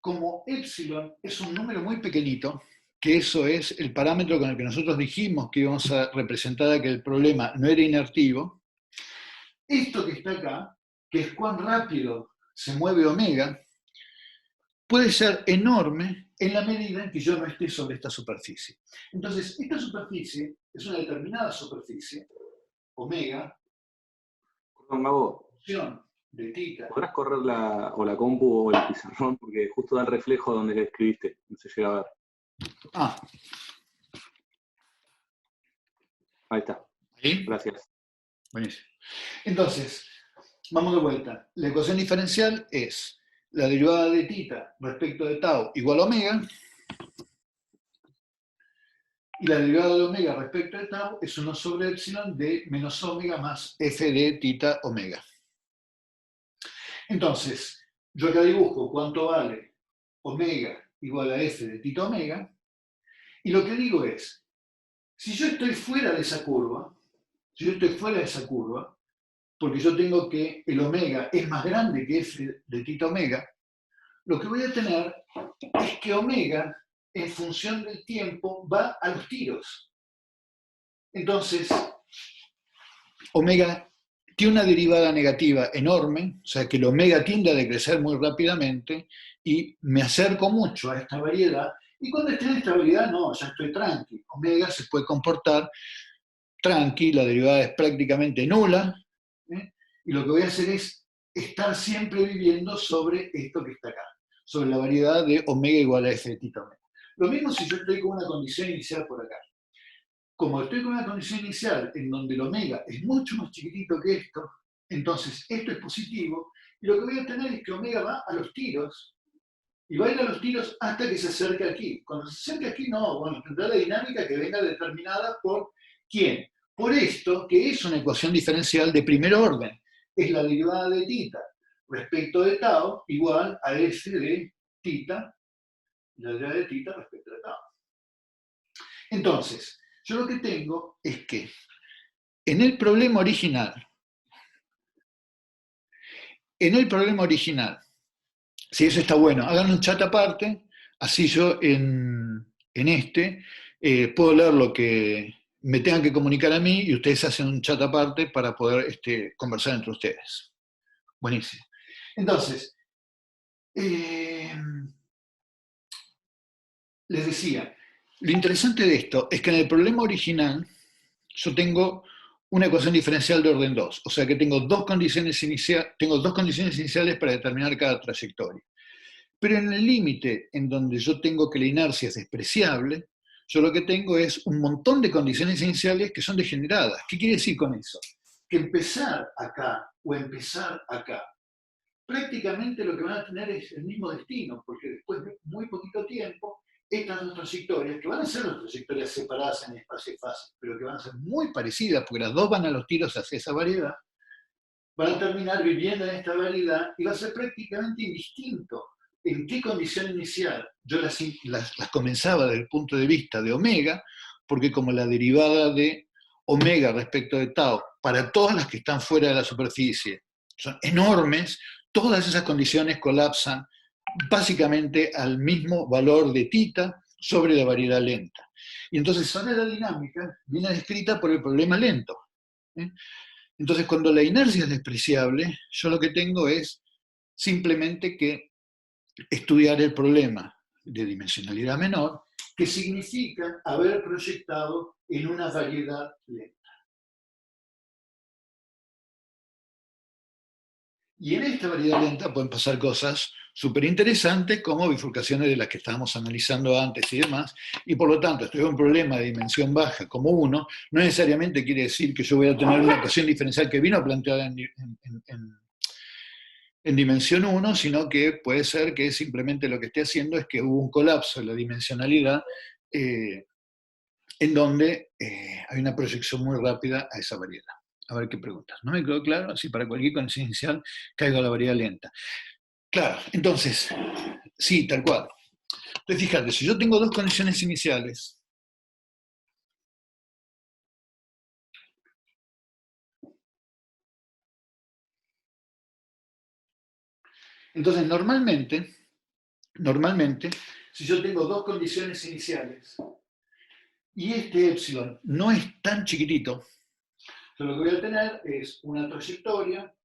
como epsilon es un número muy pequeñito, que eso es el parámetro con el que nosotros dijimos que íbamos a representar que el problema no era inertivo, esto que está acá, que es cuán rápido se mueve omega, puede ser enorme en la medida en que yo no esté sobre esta superficie. Entonces, esta superficie es una determinada superficie, omega, función de tita. ¿Podrás correr la compu o el pizarrón? Porque justo da el reflejo donde le escribiste, no se llega a ver. Ah. Ahí está. ¿Ahí? Gracias. Buenísimo. Entonces, vamos de vuelta. La ecuación diferencial es la derivada de tita respecto de tau igual a omega, y la derivada de omega respecto de tau es 1 sobre epsilon de menos omega más f de tita omega. Entonces, yo acá dibujo cuánto vale omega igual a f de tita omega, y lo que digo es, si yo estoy fuera de esa curva, porque yo tengo que el omega es más grande que f de tita omega, lo que voy a tener es que omega, en función del tiempo, va a los tiros. Entonces, omega tiene una derivada negativa enorme, o sea que el omega tiende a decrecer muy rápidamente y me acerco mucho a esta variedad. Y cuando estoy en esta variedad, no, ya estoy tranqui. Omega se puede comportar tranqui, la derivada es prácticamente nula, ¿eh? Y lo que voy a hacer es estar siempre viviendo sobre esto que está acá, sobre la variedad de omega igual a f de tita omega. Lo mismo si yo estoy con una condición inicial por acá. Como estoy con una condición inicial en donde el omega es mucho más chiquitito que esto, entonces esto es positivo, y lo que voy a tener es que omega va a los tiros, y va a ir a los tiros hasta que se acerque aquí. Cuando se acerque aquí, no, bueno, tendrá la dinámica que venga determinada por ¿quién? Por esto, que es una ecuación diferencial de primer orden. Es la derivada de tita respecto de tau igual a f de tita, la derivada de tita respecto de tau. Entonces, yo lo que tengo es que en el problema original, si eso está bueno, hagan un chat aparte, así yo en este puedo leer lo que me tengan que comunicar a mí y ustedes hacen un chat aparte para poder conversar entre ustedes. Buenísimo. Entonces, les decía, lo interesante de esto es que en el problema original yo tengo una ecuación diferencial de orden 2, o sea que tengo dos condiciones iniciales para determinar cada trayectoria. Pero en el límite en donde yo tengo que la inercia es despreciable, yo lo que tengo es un montón de condiciones iniciales que son degeneradas. ¿Qué quiere decir con eso? Que empezar acá o empezar acá, prácticamente lo que van a tener es el mismo destino, porque después de muy poquito tiempo, estas dos trayectorias, que van a ser dos trayectorias separadas en espacio y fase, pero que van a ser muy parecidas, porque las dos van a los tiros hacia esa variedad, van a terminar viviendo en esta variedad y va a ser prácticamente indistinto en qué condición inicial yo las comenzaba desde el punto de vista de omega, porque como la derivada de omega respecto de tau, para todas las que están fuera de la superficie, son enormes, todas esas condiciones colapsan básicamente al mismo valor de tita sobre la variedad lenta. Y entonces ahora la dinámica viene descrita por el problema lento. Entonces cuando la inercia es despreciable, yo lo que tengo es simplemente que estudiar el problema de dimensionalidad menor, que significa haber proyectado en una variedad lenta. Y en esta variedad lenta pueden pasar cosas súper interesantes como bifurcaciones de las que estábamos analizando antes y demás, y por lo tanto, estoy en un problema de dimensión baja como 1, no necesariamente quiere decir que yo voy a tener una ecuación diferencial que vino planteada en dimensión 1, sino que puede ser que simplemente lo que esté haciendo es que hubo un colapso de la dimensionalidad en donde hay una proyección muy rápida a esa variedad. A ver qué preguntas. ¿No me quedó claro? Si para cualquier condición inicial caigo a la variedad lenta. Claro, entonces, sí, tal cual. Entonces, fíjate, si yo tengo dos condiciones iniciales, entonces normalmente, si yo tengo dos condiciones iniciales y este epsilon no es tan chiquitito, yo lo que voy a tener es una trayectoria,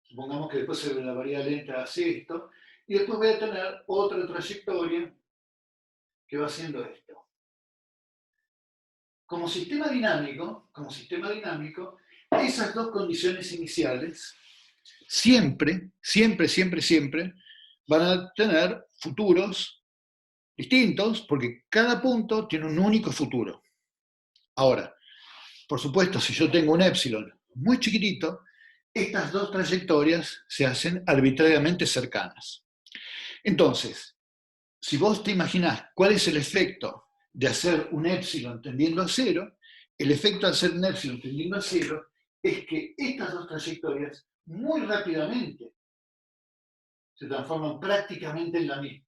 supongamos que después sobre la variedad lenta hace esto, y después voy a tener otra trayectoria que va haciendo esto. Como sistema dinámico, esas dos condiciones iniciales siempre van a tener futuros distintos, porque cada punto tiene un único futuro. Ahora, por supuesto, si yo tengo un épsilon muy chiquitito, estas dos trayectorias se hacen arbitrariamente cercanas. Entonces, si vos te imaginás cuál es el efecto de hacer un épsilon tendiendo a cero, el efecto de hacer un épsilon tendiendo a cero es que estas dos trayectorias muy rápidamente se transforman prácticamente en la misma.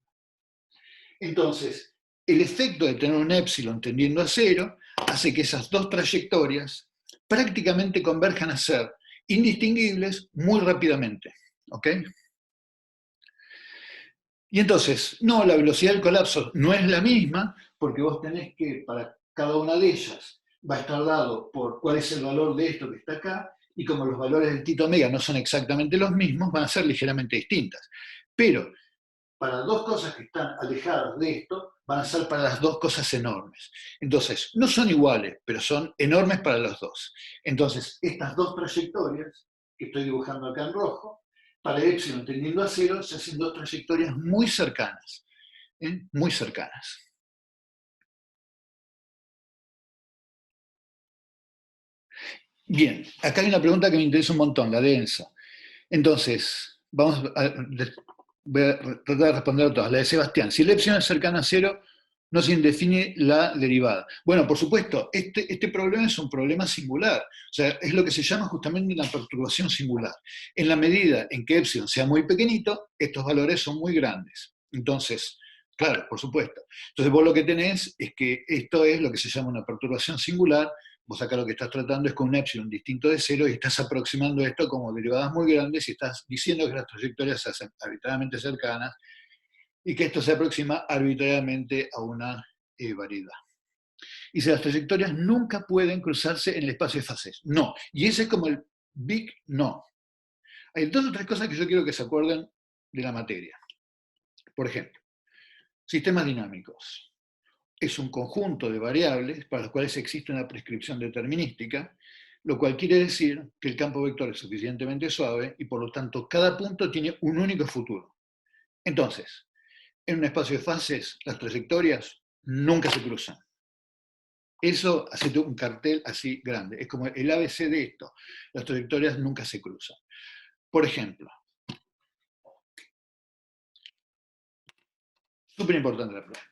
Entonces, el efecto de tener un épsilon tendiendo a cero hace que esas dos trayectorias prácticamente converjan a ser indistinguibles muy rápidamente. ¿Ok? Y entonces, no, la velocidad del colapso no es la misma, porque vos tenés que, para cada una de ellas, va a estar dado por cuál es el valor de esto que está acá, y como los valores del tita omega no son exactamente los mismos, van a ser ligeramente distintas. Pero para dos cosas que están alejadas de esto, van a ser para las dos cosas enormes. Entonces, no son iguales, pero son enormes para los dos. Entonces, estas dos trayectorias, que estoy dibujando acá en rojo, para epsilon tendiendo a cero, se hacen dos trayectorias muy cercanas. Muy cercanas. Bien, acá hay una pregunta que me interesa un montón, la de Ensa. Entonces, voy a tratar de responder a todas. La de Sebastián, si el epsilon es cercana a cero, no se indefine la derivada. Bueno, por supuesto, este problema es un problema singular. O sea, es lo que se llama justamente una perturbación singular. En la medida en que epsilon sea muy pequeñito, estos valores son muy grandes. Entonces, claro, por supuesto. Entonces vos lo que tenés es que esto es lo que se llama una perturbación singular. Vos acá lo que estás tratando es con un epsilon distinto de cero y estás aproximando esto como derivadas muy grandes y estás diciendo que las trayectorias se hacen arbitrariamente cercanas y que esto se aproxima arbitrariamente a una variedad. Y si las trayectorias nunca pueden cruzarse en el espacio de fases. No. Y ese es como el big no. Hay dos o tres cosas que yo quiero que se acuerden de la materia. Por ejemplo, sistemas dinámicos. Es un conjunto de variables para los cuales existe una prescripción determinística, lo cual quiere decir que el campo vector es suficientemente suave y por lo tanto cada punto tiene un único futuro. Entonces, en un espacio de fases, las trayectorias nunca se cruzan. Eso hace un cartel así grande. Es como el ABC de esto. Las trayectorias nunca se cruzan. Por ejemplo, súper importante la pregunta.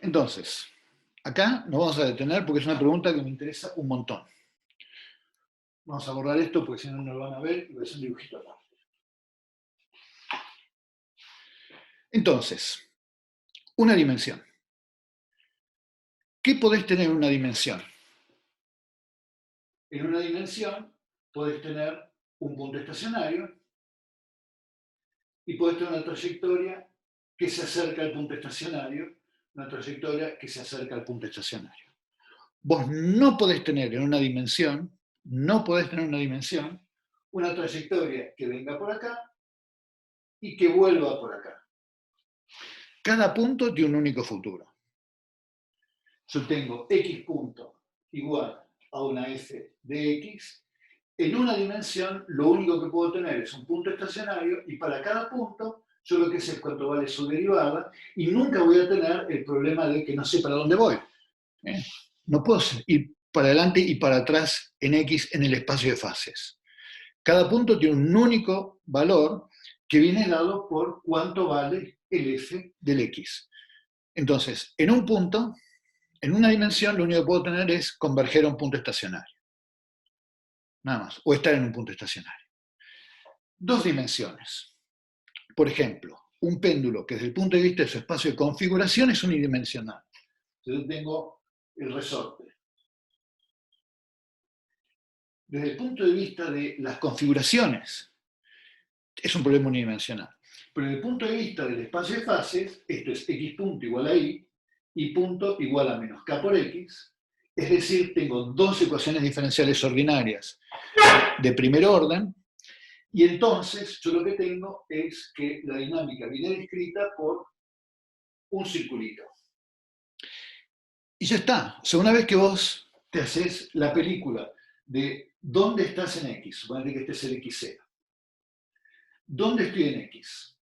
Entonces, acá nos vamos a detener porque es una pregunta que me interesa un montón. Vamos a borrar esto porque si no, no lo van a ver y voy a hacer un dibujito acá. Entonces, una dimensión. ¿Qué podés tener en una dimensión? En una dimensión podés tener un punto estacionario y podés tener una trayectoria que se acerca al punto estacionario, una trayectoria que se acerca al punto estacionario. Vos no podés tener en una dimensión, una trayectoria que venga por acá y que vuelva por acá. Cada punto tiene un único futuro. Yo tengo x punto igual a una f de x. En una dimensión, lo único que puedo tener es un punto estacionario y para cada punto yo lo que sé es cuánto vale su derivada y nunca voy a tener el problema de que no sé para dónde voy. No puedo ir para adelante y para atrás en x en el espacio de fases. Cada punto tiene un único valor que viene dado por cuánto vale el f del x. Entonces, en un punto, en una dimensión, lo único que puedo tener es converger a un punto estacionario. Nada más. O estar en un punto estacionario. Dos dimensiones. Por ejemplo, un péndulo que desde el punto de vista de su espacio de configuración es unidimensional. Yo tengo el resorte. Desde el punto de vista de las configuraciones, es un problema unidimensional. Pero desde el punto de vista del espacio de fases, esto es x punto igual a y punto igual a menos k por x, es decir, tengo dos ecuaciones diferenciales ordinarias de primer orden, y entonces yo lo que tengo es que la dinámica viene descrita por un circulito. Y ya está. O sea, una vez que vos te haces la película de dónde estás en X, suponete que este es el X0. ¿Dónde estoy en X?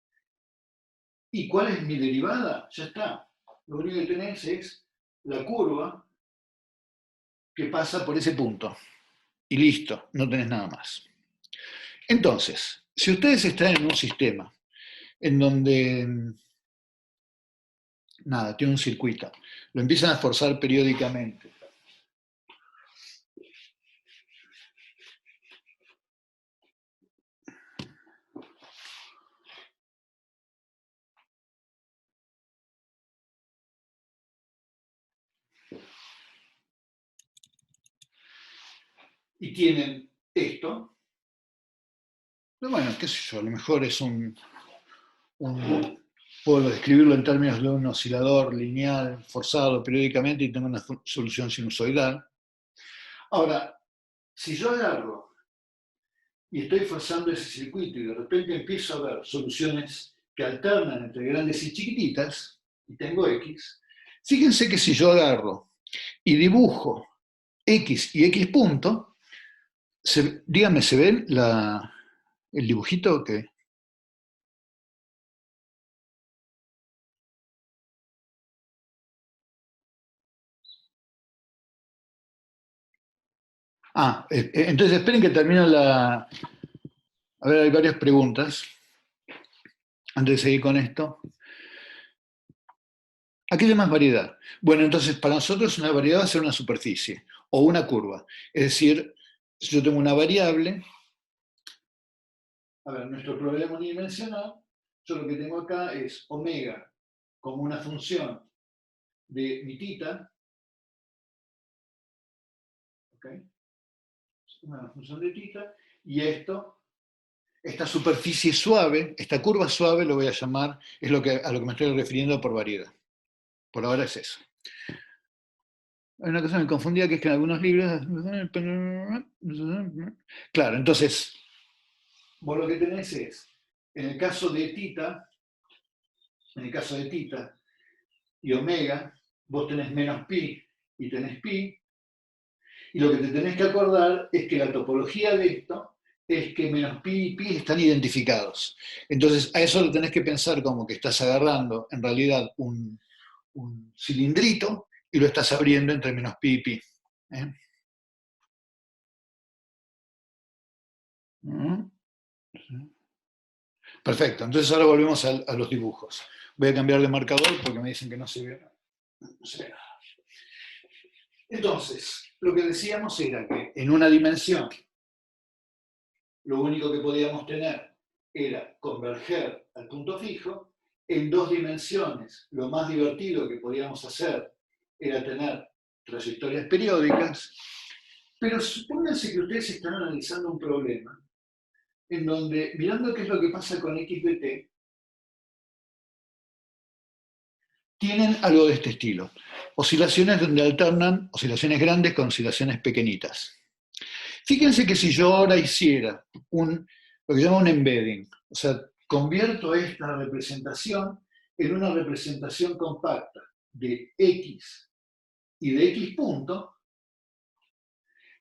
¿Y cuál es mi derivada? Ya está. Lo único que tenés es la curva que pasa por ese punto. Y listo, no tenés nada más. Entonces, si ustedes están en un sistema en donde Nada, tiene un circuito. Lo empiezan a forzar periódicamente. Y tienen esto. Pero bueno, qué sé yo, a lo mejor es puedo describirlo en términos de un oscilador lineal forzado periódicamente y tengo una solución sinusoidal. Ahora, si yo agarro y estoy forzando ese circuito y de repente empiezo a ver soluciones que alternan entre grandes y chiquititas, y tengo X, fíjense que si yo agarro y dibujo X y X punto, dígame, ¿se ve el dibujito que... Entonces esperen que termine la... A ver, hay varias preguntas. Antes de seguir con esto. ¿A qué llamas variedad? Bueno, entonces para nosotros una variedad va a ser una superficie o una curva. Es decir, si yo tengo una variable, a ver, nuestro problema unidimensional, yo lo que tengo acá es omega como una función de mi tita, ¿ok? Una función de tita, y esta superficie suave, esta curva suave lo voy a llamar, es a lo que me estoy refiriendo por variedad. Por ahora es eso. Hay una cosa que me confundía, que es que en algunos libros... Claro, entonces, vos lo que tenés es, en el caso de tita y omega, vos tenés menos pi y tenés pi, y lo que te tenés que acordar es que la topología de esto es que menos pi y pi están identificados. Entonces, a eso lo tenés que pensar como que estás agarrando, en realidad, un cilindrito y lo estás abriendo entre menos pi y pi. ¿Eh? Perfecto, entonces ahora volvemos a los dibujos. Voy a cambiar de marcador porque me dicen que no se ve nada. Entonces, lo que decíamos era que en una dimensión lo único que podíamos tener era converger al punto fijo. En dos dimensiones, lo más divertido que podíamos hacer era tener trayectorias periódicas, pero supónganse que ustedes están analizando un problema en donde, mirando qué es lo que pasa con X de t, tienen algo de este estilo. Oscilaciones donde alternan oscilaciones grandes con oscilaciones pequeñitas. Fíjense que si yo ahora hiciera lo que llama un embedding, o sea, convierto esta representación en una representación compacta de X y de X punto,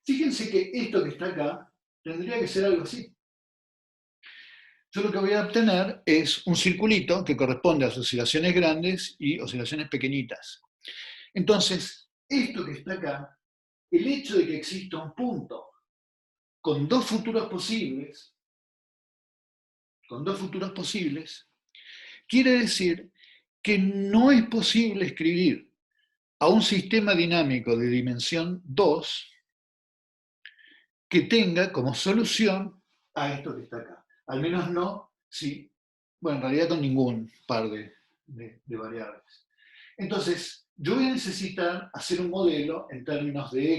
fíjense que esto que está acá tendría que ser algo así. Yo lo que voy a obtener es un circulito que corresponde a oscilaciones grandes y oscilaciones pequeñitas. Entonces, esto que está acá, el hecho de que exista un punto con dos futuros posibles, quiere decir que no es posible escribir a un sistema dinámico de dimensión 2 que tenga como solución a esto que está acá. Al menos no, sí, bueno, en realidad con ningún par de variables. Entonces, yo voy a necesitar hacer un modelo en términos de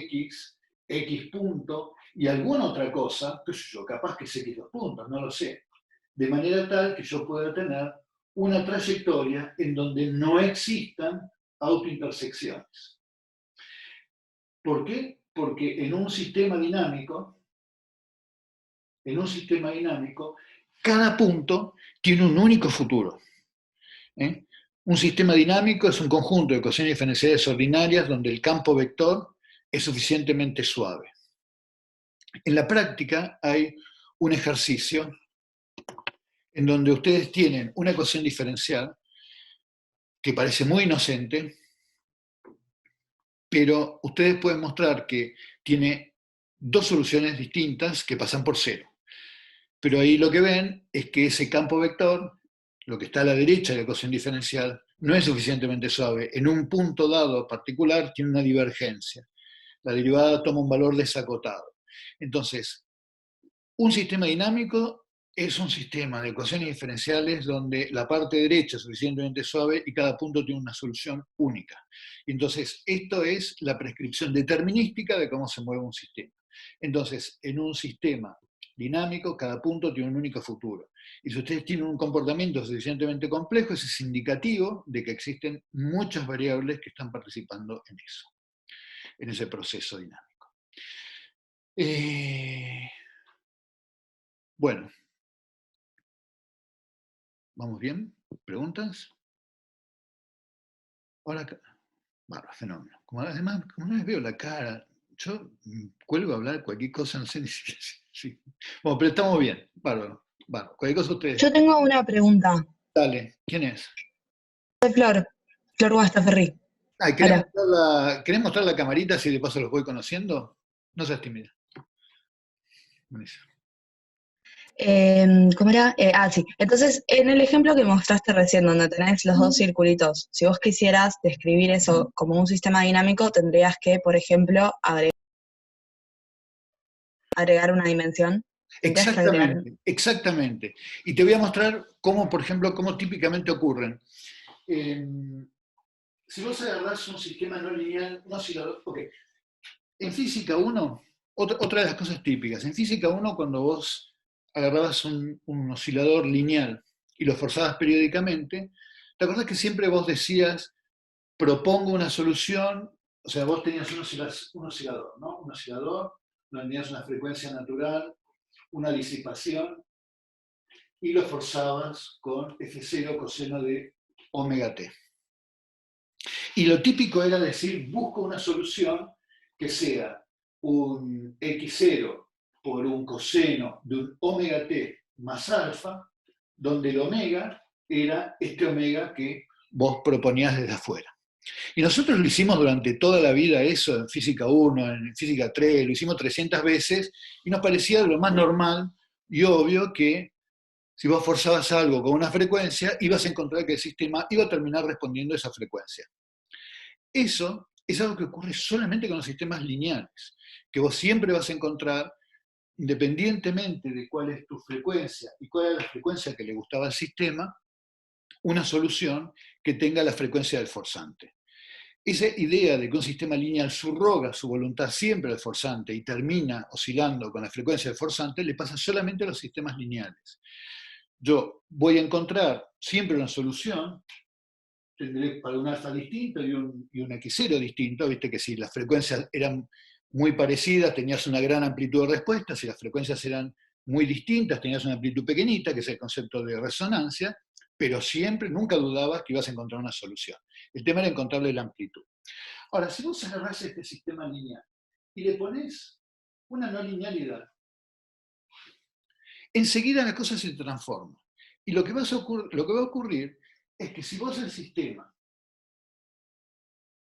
X punto y alguna otra cosa, qué sé yo, capaz que es X2 puntos, no lo sé, de manera tal que yo pueda tener una trayectoria en donde no existan autointersecciones. ¿Por qué? Porque en un sistema dinámico, cada punto tiene un único futuro. ¿Eh? Un sistema dinámico es un conjunto de ecuaciones diferenciales ordinarias donde el campo vector es suficientemente suave. En la práctica hay un ejercicio en donde ustedes tienen una ecuación diferencial que parece muy inocente, pero ustedes pueden mostrar que tiene dos soluciones distintas que pasan por cero. Pero ahí lo que ven es que ese campo vector, lo que está a la derecha de la ecuación diferencial, no es suficientemente suave. En un punto dado particular tiene una divergencia. La derivada toma un valor desacotado. Entonces, un sistema dinámico es un sistema de ecuaciones diferenciales donde la parte derecha es suficientemente suave y cada punto tiene una solución única. Entonces, esto es la prescripción determinística de cómo se mueve un sistema. Entonces, en un sistema dinámico, cada punto tiene un único futuro. Y si ustedes tienen un comportamiento suficientemente complejo, eso es indicativo de que existen muchas variables que están participando en eso, en ese proceso dinámico. Bueno, ¿vamos bien? ¿Preguntas? Hola, bueno, fenómeno. Además, como no les veo la cara, yo cuelgo a hablar cualquier cosa, no sé ni siquiera. Sí. Bueno, pero estamos bien, bárbaro. Bueno, cualquier cosa ustedes. Yo tengo una pregunta. Dale, ¿quién es? Soy Flor, Flor Guastaferri. Ay, ¿querés mostrar la camarita si de paso los voy conociendo? No seas tímida. Buenísimo. ¿Cómo era? Sí. Entonces, en el ejemplo que mostraste recién, donde tenés los dos circulitos, si vos quisieras describir eso como un sistema dinámico, tendrías que, por ejemplo, agregar una dimensión. Exactamente, exactamente. Y te voy a mostrar cómo, por ejemplo, cómo típicamente ocurren. Si vos agarrás un sistema no lineal, no oscilador, ok. En física 1, otra de las cosas típicas, en física 1 cuando vos agarrabas un oscilador lineal y lo forzabas periódicamente, ¿te acordás que siempre vos decías, propongo una solución? O sea, vos tenías un oscilador, ¿no? Un oscilador, donde tenías una frecuencia natural, una disipación, y lo forzabas con F0 coseno de omega t. Y lo típico era decir, busco una solución que sea un x0 por un coseno de un omega t más alfa, donde el omega era este omega que vos proponías desde afuera. Y nosotros lo hicimos durante toda la vida eso, en física 1, en física 3, lo hicimos 300 veces, y nos parecía lo más normal y obvio que si vos forzabas algo con una frecuencia, ibas a encontrar que el sistema iba a terminar respondiendo a esa frecuencia. Eso es algo que ocurre solamente con los sistemas lineales, que vos siempre vas a encontrar, independientemente de cuál es tu frecuencia y cuál es la frecuencia que le gustaba al sistema, una solución que tenga la frecuencia del forzante. Esa idea de que un sistema lineal subroga su voluntad siempre al forzante y termina oscilando con la frecuencia del forzante, le pasa solamente a los sistemas lineales. Yo voy a encontrar siempre una solución, tendré para un alfa distinto y un x0 distinto, viste que si las frecuencias eran muy parecidas tenías una gran amplitud de respuesta, si las frecuencias eran muy distintas tenías una amplitud pequeñita, que es el concepto de resonancia, pero siempre, nunca dudabas que ibas a encontrar una solución. El tema era encontrarle la amplitud. Ahora, si vos agarrás este sistema lineal y le pones una no linealidad, enseguida la cosa se transforma. Y lo que va a ocurrir es que si vos el sistema,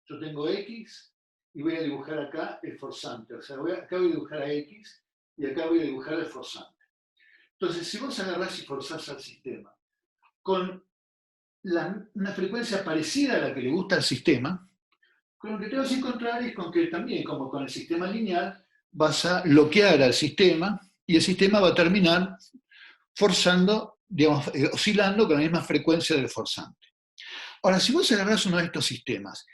yo tengo X y voy a dibujar acá el forzante, o sea, acá voy a dibujar a X y acá voy a dibujar el forzante. Entonces, si vos agarrás y forzás al sistema con una frecuencia parecida a la que le gusta al sistema, con lo que te vas a encontrar es con que también, como con el sistema lineal, vas a bloquear al sistema y el sistema va a terminar forzando, digamos, oscilando con la misma frecuencia del forzante. Ahora, si vos agarrás uno de estos sistemas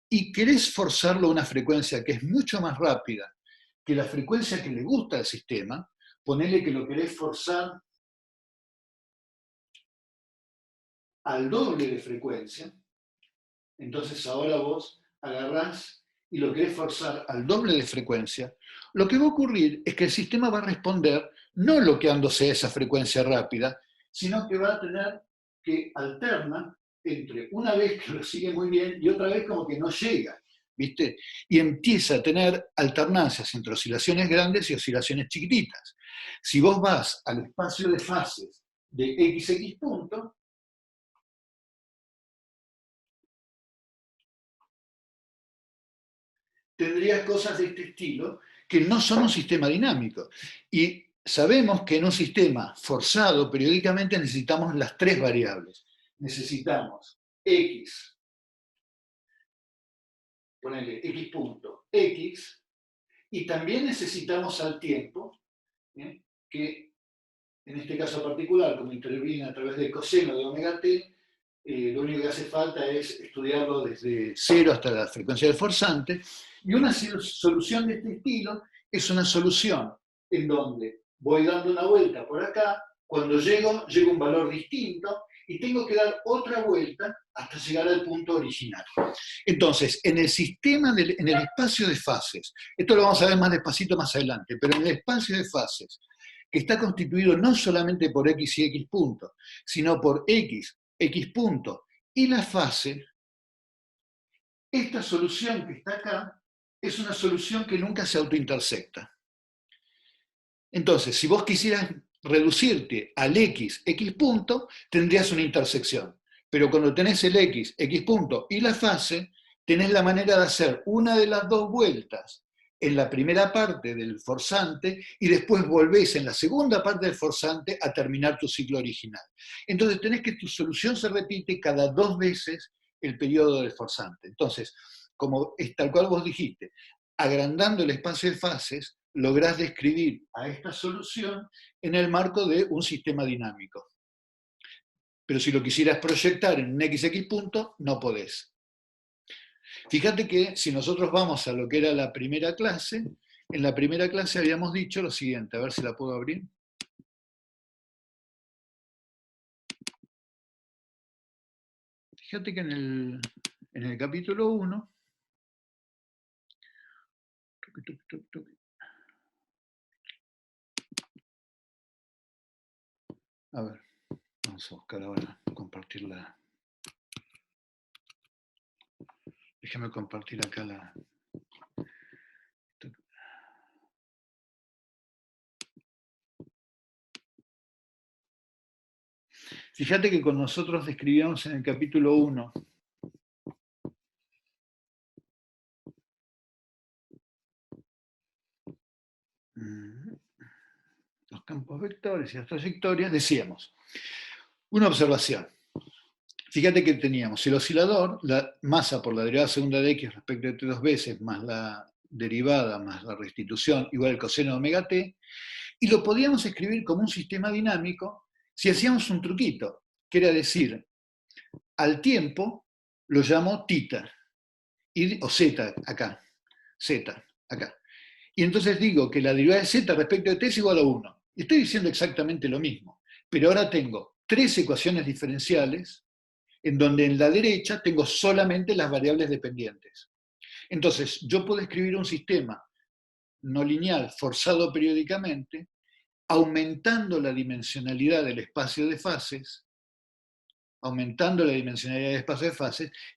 y querés forzarlo a una frecuencia que es mucho más rápida que la frecuencia que le gusta al sistema, ponele que lo querés forzar al doble de frecuencia, entonces ahora vos agarrás y lo querés forzar al doble de frecuencia, lo que va a ocurrir es que el sistema va a responder no bloqueándose a esa frecuencia rápida, sino que va a tener que alternar entre una vez que lo sigue muy bien y otra vez como que no llega, ¿viste? Y empieza a tener alternancias entre oscilaciones grandes y oscilaciones chiquititas. Si vos vas al espacio de fases de XX punto, tendrías cosas de este estilo que no son un sistema dinámico. Y sabemos que en un sistema forzado periódicamente necesitamos las tres variables. Necesitamos X, ponele X punto X, y también necesitamos al tiempo, que en este caso particular, como interviene a través del coseno de omega t, lo único que hace falta es estudiarlo desde 0 hasta la frecuencia del forzante, y una solución de este estilo es una solución en donde voy dando una vuelta por acá, cuando llego a un valor distinto, y tengo que dar otra vuelta hasta llegar al punto original. Entonces, en el sistema, en el espacio de fases, esto lo vamos a ver más despacito más adelante, pero en el espacio de fases, que está constituido no solamente por X y X puntos, sino por X, X punto y la fase, esta solución que está acá es una solución que nunca se autointersecta. Entonces, si vos quisieras reducirte al X, X punto, tendrías una intersección. Pero cuando tenés el X, X punto y la fase, tenés la manera de hacer una de las dos vueltas en la primera parte del forzante y después volvés en la segunda parte del forzante a terminar tu ciclo original. Entonces tenés que tu solución se repite cada 2 veces el periodo del forzante. Entonces, como es tal cual vos dijiste, agrandando el espacio de fases, lográs describir a esta solución en el marco de un sistema dinámico. Pero si lo quisieras proyectar en un XX punto, no podés. Fíjate que si nosotros vamos a lo que era la primera clase, en la primera clase habíamos dicho lo siguiente, a ver si la puedo abrir. Fíjate que en el capítulo 1, a ver, vamos a buscar ahora compartirla. Déjame compartir acá la... Fíjate que con nosotros describíamos en el capítulo 1 los campos vectores y las trayectorias, decíamos, una observación. Fíjate que teníamos el oscilador, la masa por la derivada segunda de x respecto de t 2 veces, más la derivada, más la restitución, igual al coseno de omega t, y lo podíamos escribir como un sistema dinámico si hacíamos un truquito, que era decir, al tiempo lo llamo tita, o z acá, z acá. Y entonces digo que la derivada de z respecto de t es igual a 1. Y estoy diciendo exactamente lo mismo, pero ahora tengo 3 ecuaciones diferenciales en donde en la derecha tengo solamente las variables dependientes. Entonces, yo puedo escribir un sistema no lineal forzado periódicamente, aumentando la dimensionalidad del espacio de fases,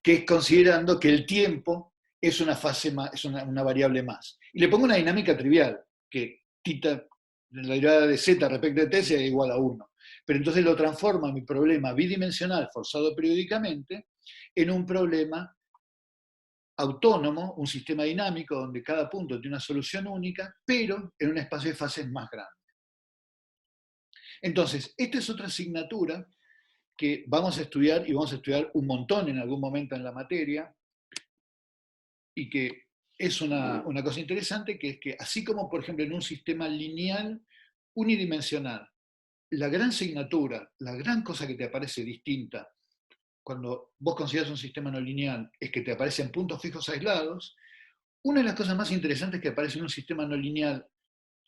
que es considerando que el tiempo es una fase más, es una variable más. Y le pongo una dinámica trivial, que tita, la derivada de z respecto de t sea igual a 1. Pero entonces lo transforma mi problema bidimensional forzado periódicamente en un problema autónomo, un sistema dinámico donde cada punto tiene una solución única, pero en un espacio de fases más grande. Entonces, esta es otra asignatura que vamos a estudiar, y vamos a estudiar un montón en algún momento en la materia, y que es una cosa interesante, que es que así como, por ejemplo, en un sistema lineal unidimensional, la gran asignatura, la gran cosa que te aparece distinta cuando vos consideras un sistema no lineal es que te aparecen puntos fijos aislados, una de las cosas más interesantes que aparece en un sistema no lineal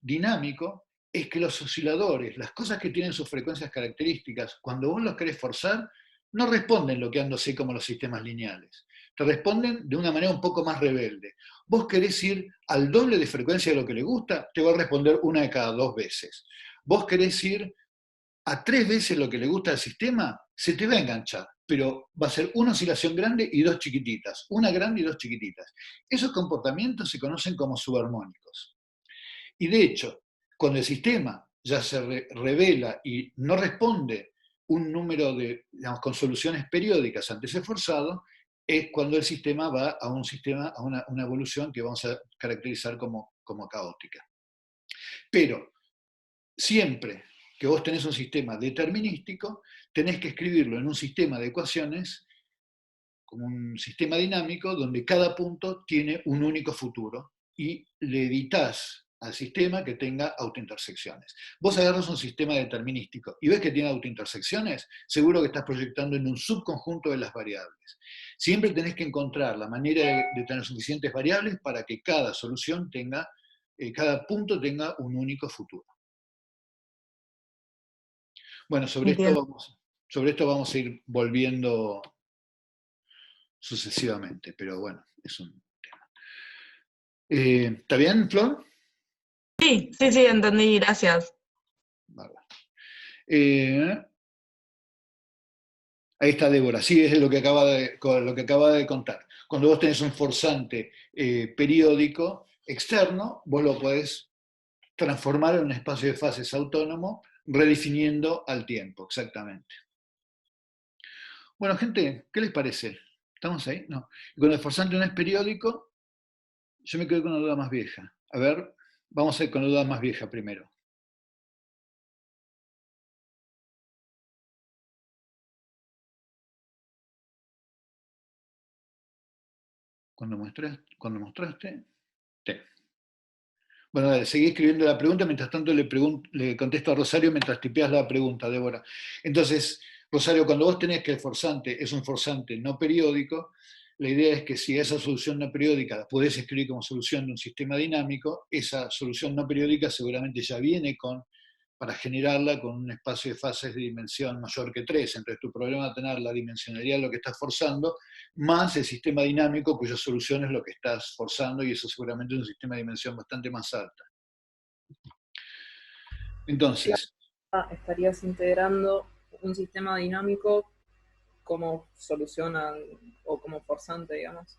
dinámico es que los osciladores, las cosas que tienen sus frecuencias características, cuando vos los querés forzar, no responden bloqueándose como los sistemas lineales. Te responden de una manera un poco más rebelde. Vos querés ir al doble de frecuencia de lo que le gusta, te va a responder una de cada 2 veces. Vos querés ir a 3 veces lo que le gusta al sistema, se te va a enganchar, pero va a ser una oscilación grande y 2 chiquititas, una grande y 2 chiquititas. Esos comportamientos se conocen como subarmónicos. Y de hecho, cuando el sistema ya se revela y no responde un número de, digamos, con soluciones periódicas ante ese forzado, es cuando el sistema va a un sistema, a una evolución que vamos a caracterizar como caótica. Pero siempre que vos tenés un sistema determinístico, tenés que escribirlo en un sistema de ecuaciones como un sistema dinámico donde cada punto tiene un único futuro y le editas al sistema que tenga autointersecciones. Vos agarras un sistema determinístico y ves que tiene autointersecciones, seguro que estás proyectando en un subconjunto de las variables. Siempre tenés que encontrar la manera de tener suficientes variables para que cada solución tenga, cada punto tenga un único futuro. Bueno, sobre esto vamos a ir volviendo sucesivamente, pero bueno, es un tema. ¿Está bien, Flor? Sí, entendí, gracias. Vale. Ahí está Débora, sí, es lo que acaba de contar. Cuando vos tenés un forzante periódico externo, vos lo podés transformar en un espacio de fases autónomo, redefiniendo al tiempo, exactamente. Bueno, gente, ¿qué les parece? ¿Estamos ahí? No. Y cuando el forzante no es periódico, yo me quedo con una duda más vieja. A ver, vamos a ir con la duda más vieja primero. Cuando mostraste, T. Bueno, dale, seguí escribiendo la pregunta, mientras tanto le contesto a Rosario mientras tipeas la pregunta, Débora. Entonces, Rosario, cuando vos tenés que el forzante es un forzante no periódico, la idea es que si esa solución no periódica la podés escribir como solución de un sistema dinámico, esa solución no periódica seguramente ya viene para generarla con un espacio de fases de dimensión mayor que 3. Entonces tu problema va a tener la dimensionalidad de lo que estás forzando, más el sistema dinámico cuya solución es lo que estás forzando, y eso seguramente es un sistema de dimensión bastante más alta. Entonces, estarías integrando un sistema dinámico como solución o como forzante, digamos.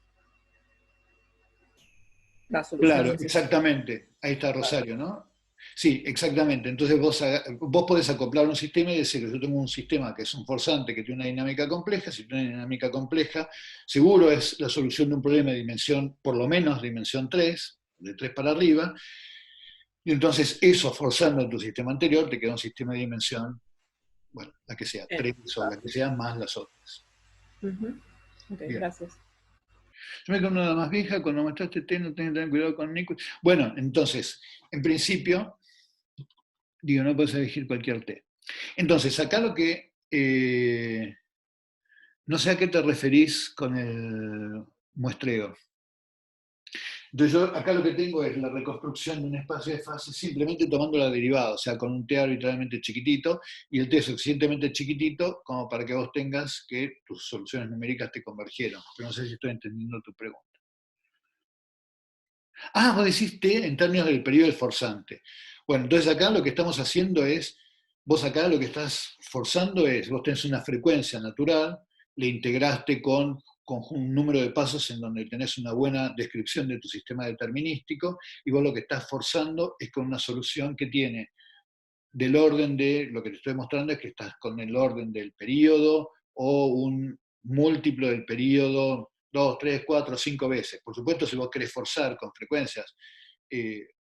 La solución claro, exactamente. Ahí está Rosario, ¿no? Sí, exactamente. Entonces vos podés acoplar un sistema y decir, yo tengo un sistema que es un forzante, que tiene una dinámica compleja. Si tiene una dinámica compleja, seguro es la solución de un problema de dimensión, por lo menos dimensión 3, de 3 para arriba. Y entonces eso, forzando en tu sistema anterior, te queda un sistema de dimensión, bueno, la que sea, 3 o la que sea, más las otras. Ok, gracias. Yo me quedo una más vieja, cuando mostraste T no tenés que tener cuidado con Nico. Bueno, entonces, en principio, digo, no puedes elegir cualquier T. Entonces, acá lo que... no sé a qué te referís con el muestreo. Entonces yo acá lo que tengo es la reconstrucción de un espacio de fases simplemente tomando la derivada, o sea, con un T arbitrariamente chiquitito, y el T es suficientemente chiquitito como para que vos tengas que tus soluciones numéricas te convergieron. Pero no sé si estoy entendiendo tu pregunta. Ah, vos decís T en términos del periodo del forzante. Bueno, entonces acá lo que estamos haciendo es, vos acá lo que estás forzando es, vos tenés una frecuencia natural, le integraste con un número de pasos en donde tenés una buena descripción de tu sistema determinístico, y vos lo que estás forzando es con una solución que tiene del orden de, lo que te estoy mostrando es que estás con el orden del periodo o un múltiplo del periodo 2, 3, 4, 5 veces. Por supuesto, si vos querés forzar con frecuencias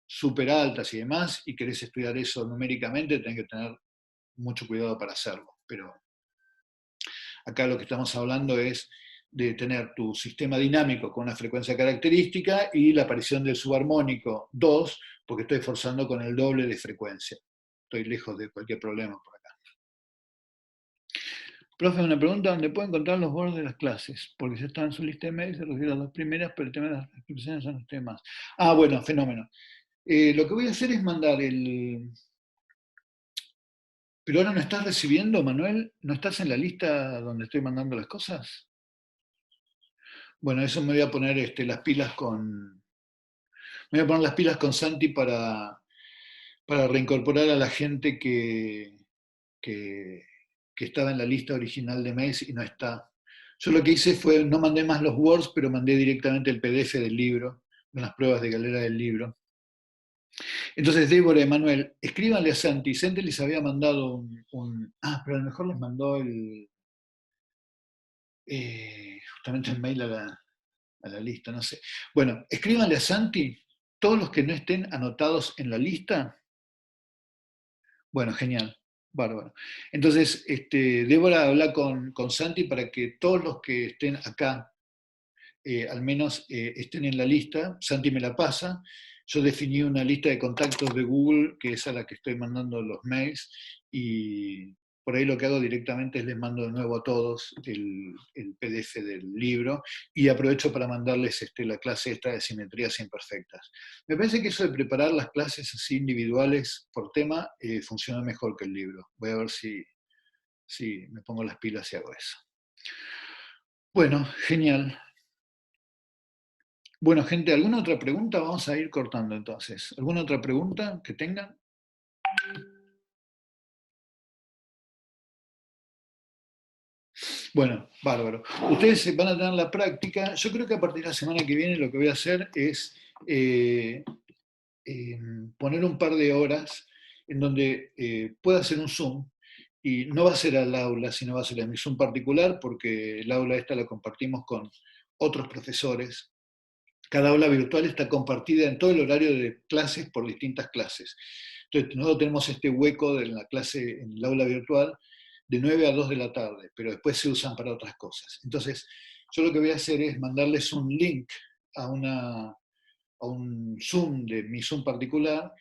súper altas y demás, y querés estudiar eso numéricamente, tenés que tener mucho cuidado para hacerlo. Pero acá lo que estamos hablando es de tener tu sistema dinámico con una frecuencia característica y la aparición del subarmónico 2, porque estoy forzando con el doble de frecuencia. Estoy lejos de cualquier problema por acá. Profe, una pregunta: ¿dónde puedo encontrar los bordes de las clases? Porque ya está en su lista de mails, se refiere a las dos primeras, pero el tema de las inscripciones son los temas. Ah, bueno, fenómeno. Lo que voy a hacer es mandar el... ¿Pero ahora no estás recibiendo, Manuel? ¿No estás en la lista donde estoy mandando las cosas? Bueno, eso me voy a poner las pilas con... Me voy a poner las pilas con Santi para reincorporar a la gente que estaba en la lista original de mails y no está. Yo lo que hice fue, no mandé más los Words, pero mandé directamente el PDF del libro, unas pruebas de galera del libro. Entonces, Débora y Manuel, escríbanle a Santi. Santi les había mandado pero a lo mejor les mandó justamente el mail a la lista, no sé. Bueno, escríbanle a Santi, todos los que no estén anotados en la lista. Bueno, genial. Bárbaro. Entonces, Débora habla con Santi para que todos los que estén acá, al menos estén en la lista. Santi me la pasa. Yo definí una lista de contactos de Google, que es a la que estoy mandando los mails, y por ahí lo que hago directamente es les mando de nuevo a todos el PDF del libro, y aprovecho para mandarles la clase esta de simetrías imperfectas. Me parece que eso de preparar las clases así individuales por tema funciona mejor que el libro. Voy a ver si me pongo las pilas y hago eso. Bueno, genial. Bueno, gente, ¿alguna otra pregunta? Vamos a ir cortando entonces. ¿Alguna otra pregunta que tengan? Bueno, bárbaro. Ustedes van a tener la práctica. Yo creo que a partir de la semana que viene lo que voy a hacer es poner un par de horas en donde pueda hacer un Zoom, y no va a ser al aula, sino va a ser a mi Zoom particular, porque el aula esta la compartimos con otros profesores. Cada aula virtual está compartida en todo el horario de clases por distintas clases. Entonces, nosotros tenemos este hueco de la clase en el aula virtual de 9 a 2 de la tarde, pero después se usan para otras cosas. Entonces, yo lo que voy a hacer es mandarles un link a un Zoom de mi Zoom particular,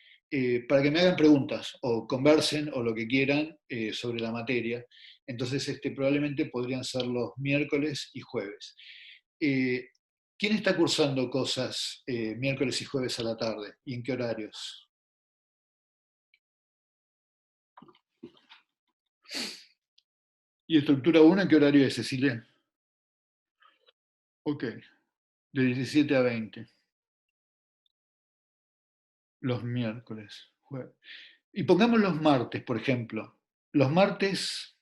para que me hagan preguntas o conversen o lo que quieran sobre la materia. Entonces, probablemente podrían ser los miércoles y jueves. ¿Quién está cursando cosas miércoles y jueves a la tarde? ¿Y en qué horarios? ¿Y estructura 1 en qué horario es, Cecilia? Ok, de 17 a 20. Los miércoles, jueves. Y pongamos los martes, por ejemplo. Los martes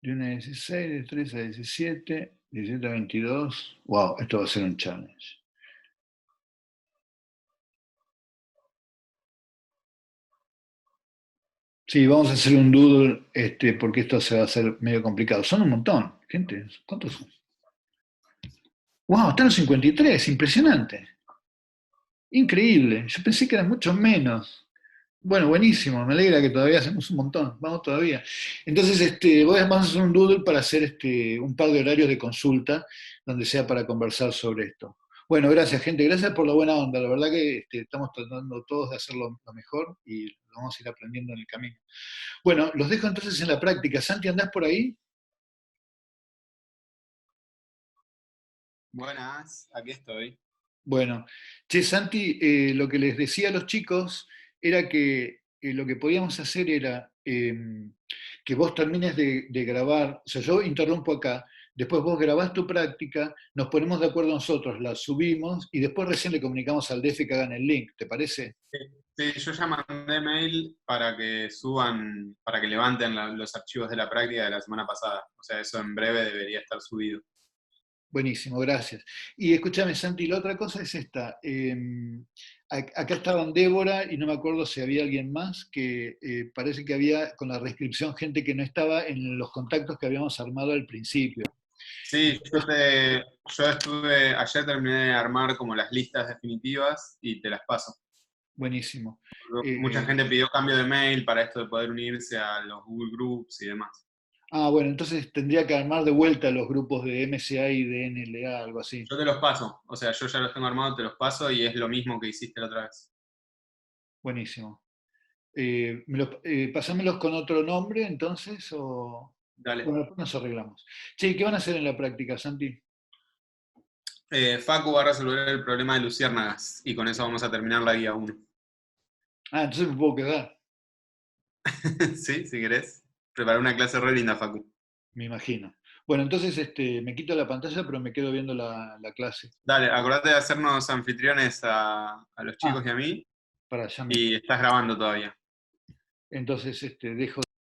de 1 a 16, de 3 a 17, 17 a 22. Wow, esto va a ser un challenge. Sí, vamos a hacer un doodle, porque esto se va a hacer medio complicado. Son un montón, gente. ¿Cuántos son? Wow, están los 53, impresionante. Increíble, yo pensé que eran muchos menos. Bueno, buenísimo, me alegra que todavía hacemos un montón, vamos todavía. Entonces, vamos a hacer un doodle para hacer un par de horarios de consulta, donde sea para conversar sobre esto. Bueno, gracias, gente, gracias por la buena onda. La verdad que estamos tratando todos de hacerlo lo mejor, y lo vamos a ir aprendiendo en el camino. Bueno, los dejo entonces en la práctica. Santi, ¿andás por ahí? Buenas, aquí estoy. Bueno, che, Santi, lo que les decía a los chicos era que lo que podíamos hacer era que vos termines de grabar, o sea, yo interrumpo acá, después vos grabás tu práctica, nos ponemos de acuerdo nosotros, la subimos y después recién le comunicamos al DF que hagan el link, ¿te parece? Sí, yo ya mandé mail para que suban, para que levanten los archivos de la práctica de la semana pasada. O sea, eso en breve debería estar subido. Buenísimo, gracias. Y escúchame, Santi, la otra cosa es esta. Acá estaban Débora y no me acuerdo si había alguien más, que parece que había con la restricción gente que no estaba en los contactos que habíamos armado al principio. Sí, ayer terminé de armar como las listas definitivas y te las paso. Buenísimo. Mucha gente pidió cambio de mail para esto de poder unirse a los Google Groups y demás. Bueno, entonces tendría que armar de vuelta los grupos de MCA y de NLA, algo así. Yo te los paso, o sea, yo ya los tengo armados, te los paso y es lo mismo que hiciste la otra vez. Buenísimo. Pasámelos con otro nombre, entonces, o... Dale. Bueno, después nos arreglamos. Che, ¿qué van a hacer en la práctica, Santi? Facu va a resolver el problema de luciérnagas y con eso vamos a terminar la guía 1. Entonces me puedo quedar. Sí, si querés. Preparé una clase re linda, Facu. Me imagino. Bueno, entonces me quito la pantalla, pero me quedo viendo la clase. Dale, acordate de hacernos anfitriones a los chicos y a mí. Para allá Y estás grabando todavía. Entonces dejo